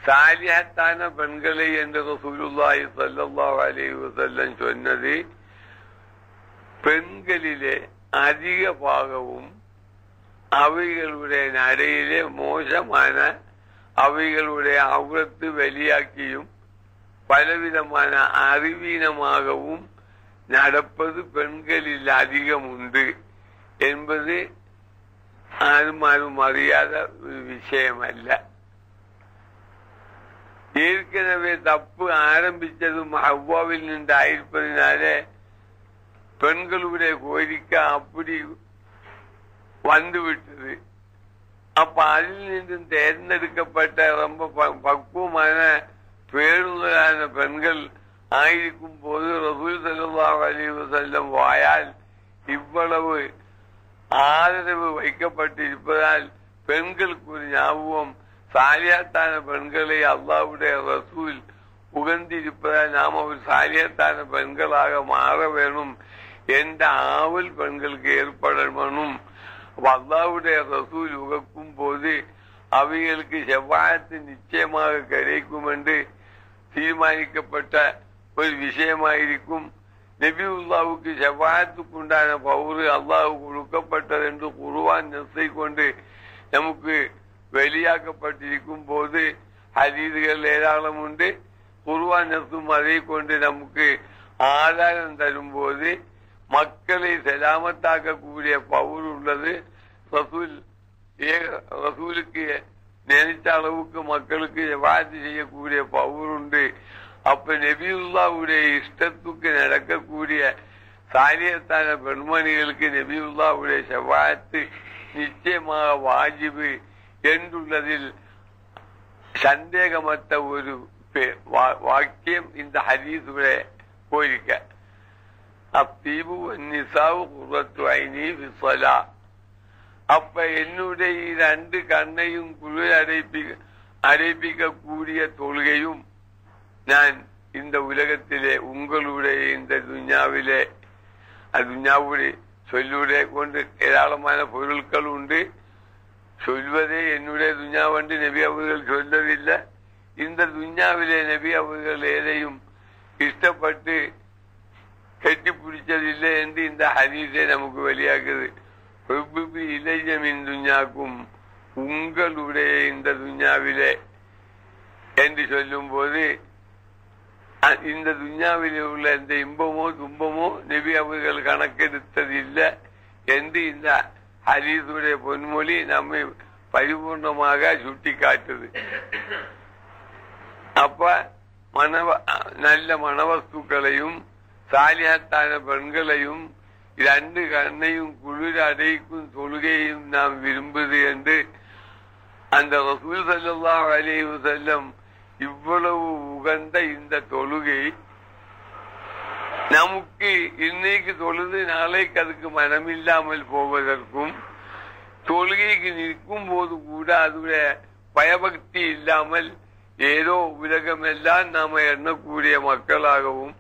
சாலிஹத்தான பெண்களை என்று ரசூலுல்லாஹி ஸல்லல்லாஹு அலைஹி வஸல்லம் சொன்னது பெண்களிலே அதிக பாகமும் அவைகளுடைய நடையிலே மோசமான அவைகளுடைய அவுரத்து வெளியாக்கியும் பலவிதமான அறிவீனமாகவும் நடப்பது பெண்களில் அதிகம் உண்டு என்பது அறியாத விஷயம் அல்ல. ஏற்கனவே தப்பு ஆரம்பித்ததும் ஹவ்வாவில் நின்று ஆயிருப்பதினாலே பெண்களுடைய கோரிக்கை அப்படி வந்துவிட்டது. அப்ப அதில் நின்று தேர்ந்தெடுக்கப்பட்ட ரொம்ப பக்குவமான பேருந்தலான பெண்கள் ஆயிருக்கும் போது ரசூல் ஸல்லல்லாஹு அலைஹி வஸல்லம் வாயால் இவ்வளவு ஆதரவு வைக்கப்பட்டிருப்பதால் பெண்களுக்கு ஒரு ஞாபகம், சாலியாத்தான பெண்களை அல்லாஹ்வுடைய ரசூல் உகந்திருப்பதால் நாம் ஒரு சாலியாத்தான பெண்களாக மாற வேணும் என்ற ஆவல் பெண்களுக்கு ஏற்படணும். அல்லாஹ்வுடைய ரசூல் உகக்கும் போது அவைகளுக்கு ஷஃபாஅத் நிச்சயமாக கிடைக்கும் என்று தீர்மானிக்கப்பட்ட ஒரு விஷயமாயிருக்கும். நபியுல்லாவுக்கு ஷஃபாஅத்துக்கு உண்டான பவுரு அல்லாஹ் கொடுக்கப்பட்டது என்று குர்ஆன் நஸ்ஸை கொண்டு நமக்கு வெளியாக்கப்பட்டிருக்கும் போது ஹதீஸ்கள் ஏராளம் உண்டு. குர்ஆன் நஸ்ஸும் அதை கொண்டு நமக்கு ஆதாரம் தரும் போது மக்களை செலாமத்தாக்கக்கூடிய பவுர் உள்ளது. ரசூலுக்கு நினைத்த அளவுக்கு மக்களுக்கு ஷஃபாஅத் செய்யக்கூடிய பவுர் உண்டு. அப்ப நபியுல்லாவுடைய இஷ்டத்துக்கு நடக்கக்கூடிய சாலியத்தான பெண்மணிகளுக்கு நபியுல்லாவுடைய ஷஃபாஅத் நிச்சயமாக வாஜிபு என்றுள்ளதில் சந்தேகமற்ற ஒரு வாக்கியம் இந்த ஹதீஸுடைய கோரிக்கை. அத்தீபு நிசாவு குர்ரத்து ஐனி ஃபிஸ்ஸலா. அப்ப என்னுடைய 2 கண்ணையும் குளிர் அடைப்பிக்க கூடிய தொழுகையும் நான் இந்த உலகத்திலே உங்களுடைய இந்த துன்யாவிலே துன்யாவுடைய சொல்லுடைய கொண்டு ஏராளமான பொருட்கள் உண்டு. சொல்வதே என்னுடைய துன்யாவென்று நபி அவர்கள் சொல்லவில்லை. இந்த துன்யாவிலே நபி அவர்கள் எதையும் இஷ்டப்பட்டு கட்டி பிடிச்சதில்லை என்று இந்த ஹதீஸே நமக்கு வெளியாகுது. இலைய மின் துன்யாக்கும் உங்களுடைய இந்த துன்யாவிலே என்று சொல்லும் போது இந்த துன்யாவிலே உள்ள இந்த இன்பமோ துன்பமோ நபி அவர்கள் கணக்கெடுத்தது இல்லை என்று இந்த ஹதீஸுடைய பொன்மொழி நம்மை பரிபூர்ணமாக சுட்டி காட்டுது. அப்ப நல்ல மனவஸ்துக்களையும் சாலியத்தான பெண்களையும் இரண்டு கண்ணையும் குளிர் அடைக்கும் தொழுகையும் நாம் விரும்புது என்று அந்த ரசூல் ஸல்லல்லாஹு அலைஹி வஸல்லம் இவ்வளவு உகந்த இந்த தொழுகை நமக்கு இன்னைக்கு தொழுது நாளைக்கு அதுக்கு மனமில்லாமல் போவதற்கும் தொழுகைக்கு நிற்கும் போது கூட அதுடைய பயபக்தி இல்லாமல் ஏதோ உலகம் எல்லாம் நாம எண்ணக்கூடிய மக்களாகவும்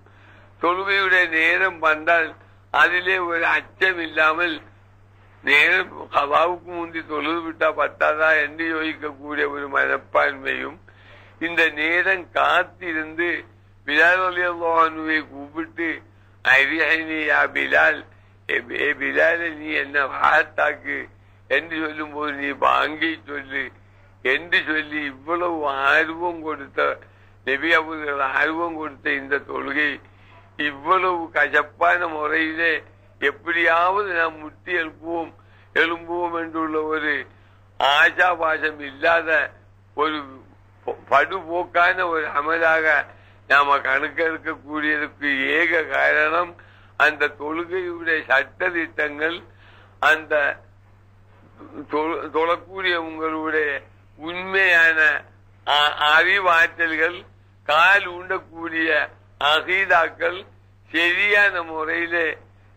தொழுகையுடைய நேரம் வந்தால் அதிலே ஒரு அச்சம் இல்லாமல் நேரம் கவாவுக்கு முந்தி தொழுது விட்டா பத்தாதா என்று யோசிக்கக்கூடிய ஒரு மனப்பான்மையும் இந்த நேரம் காத்திருந்து பிலால் ரலியல்லாஹு அன்ஹுவை கூப்பிட்டு அரிஹனியா பிலால், ஏ பிலால் நீ என்ன வாத்தாக்கு என்று சொல்லும் போது நீ வாங்கி சொல்லு என்று சொல்லி இவ்வளவு ஆர்வம் கொடுத்த நபி அவர்கள் ஆர்வம் கொடுத்த இந்த தொழுகை இவ்வளவு கசப்பான முறையிலே எப்படியாவது நாம் முட்டி எழும்புவோம் என்றுள்ள ஒரு ஆசாபாசம் இல்லாத ஒரு படுபோக்கான ஒரு அமலாக நாம கணக்கெடுக்கக்கூடியதுக்கு ஏக காரணம் அந்த தொழுகையுடைய சட்ட திட்டங்கள், அந்த தொழக்கூடிய உங்களுடைய உண்மையான அறிவாற்றல்கள், கால் ஊண்டக்கூடிய அகீதாக்கள் சரியான முறையிலே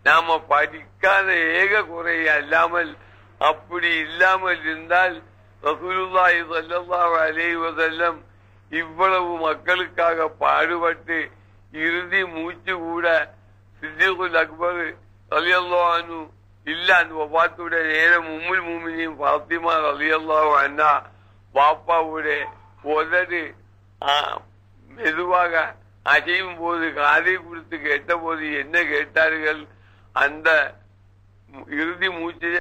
நாம படிக்காத ஏக குறை அல்லாமல் அப்படி இல்லாமல் இருந்தால் ரசூலுல்லாஹி ஸல்லல்லாஹு அலைஹி வஸல்லம் இவ்வளவு மக்களுக்காக பாடுபட்டு இறுதி மூச்சு கூட சித்திகுல் அக்பர் ரலியல்லாஹு அன்ஹு இல்ல அந்த வஃபாத்துடைய நேரம் உம்முல் முஃமினீன் ஃபாத்திமா ரலியல்லாஹு அன்ஹா பாப்பாவுடைய உதடு மெதுவாக அசையும் போது காதை கொடுத்து கேட்ட போது என்ன கேட்டார்கள்? அந்த இறுதி மூச்சிலே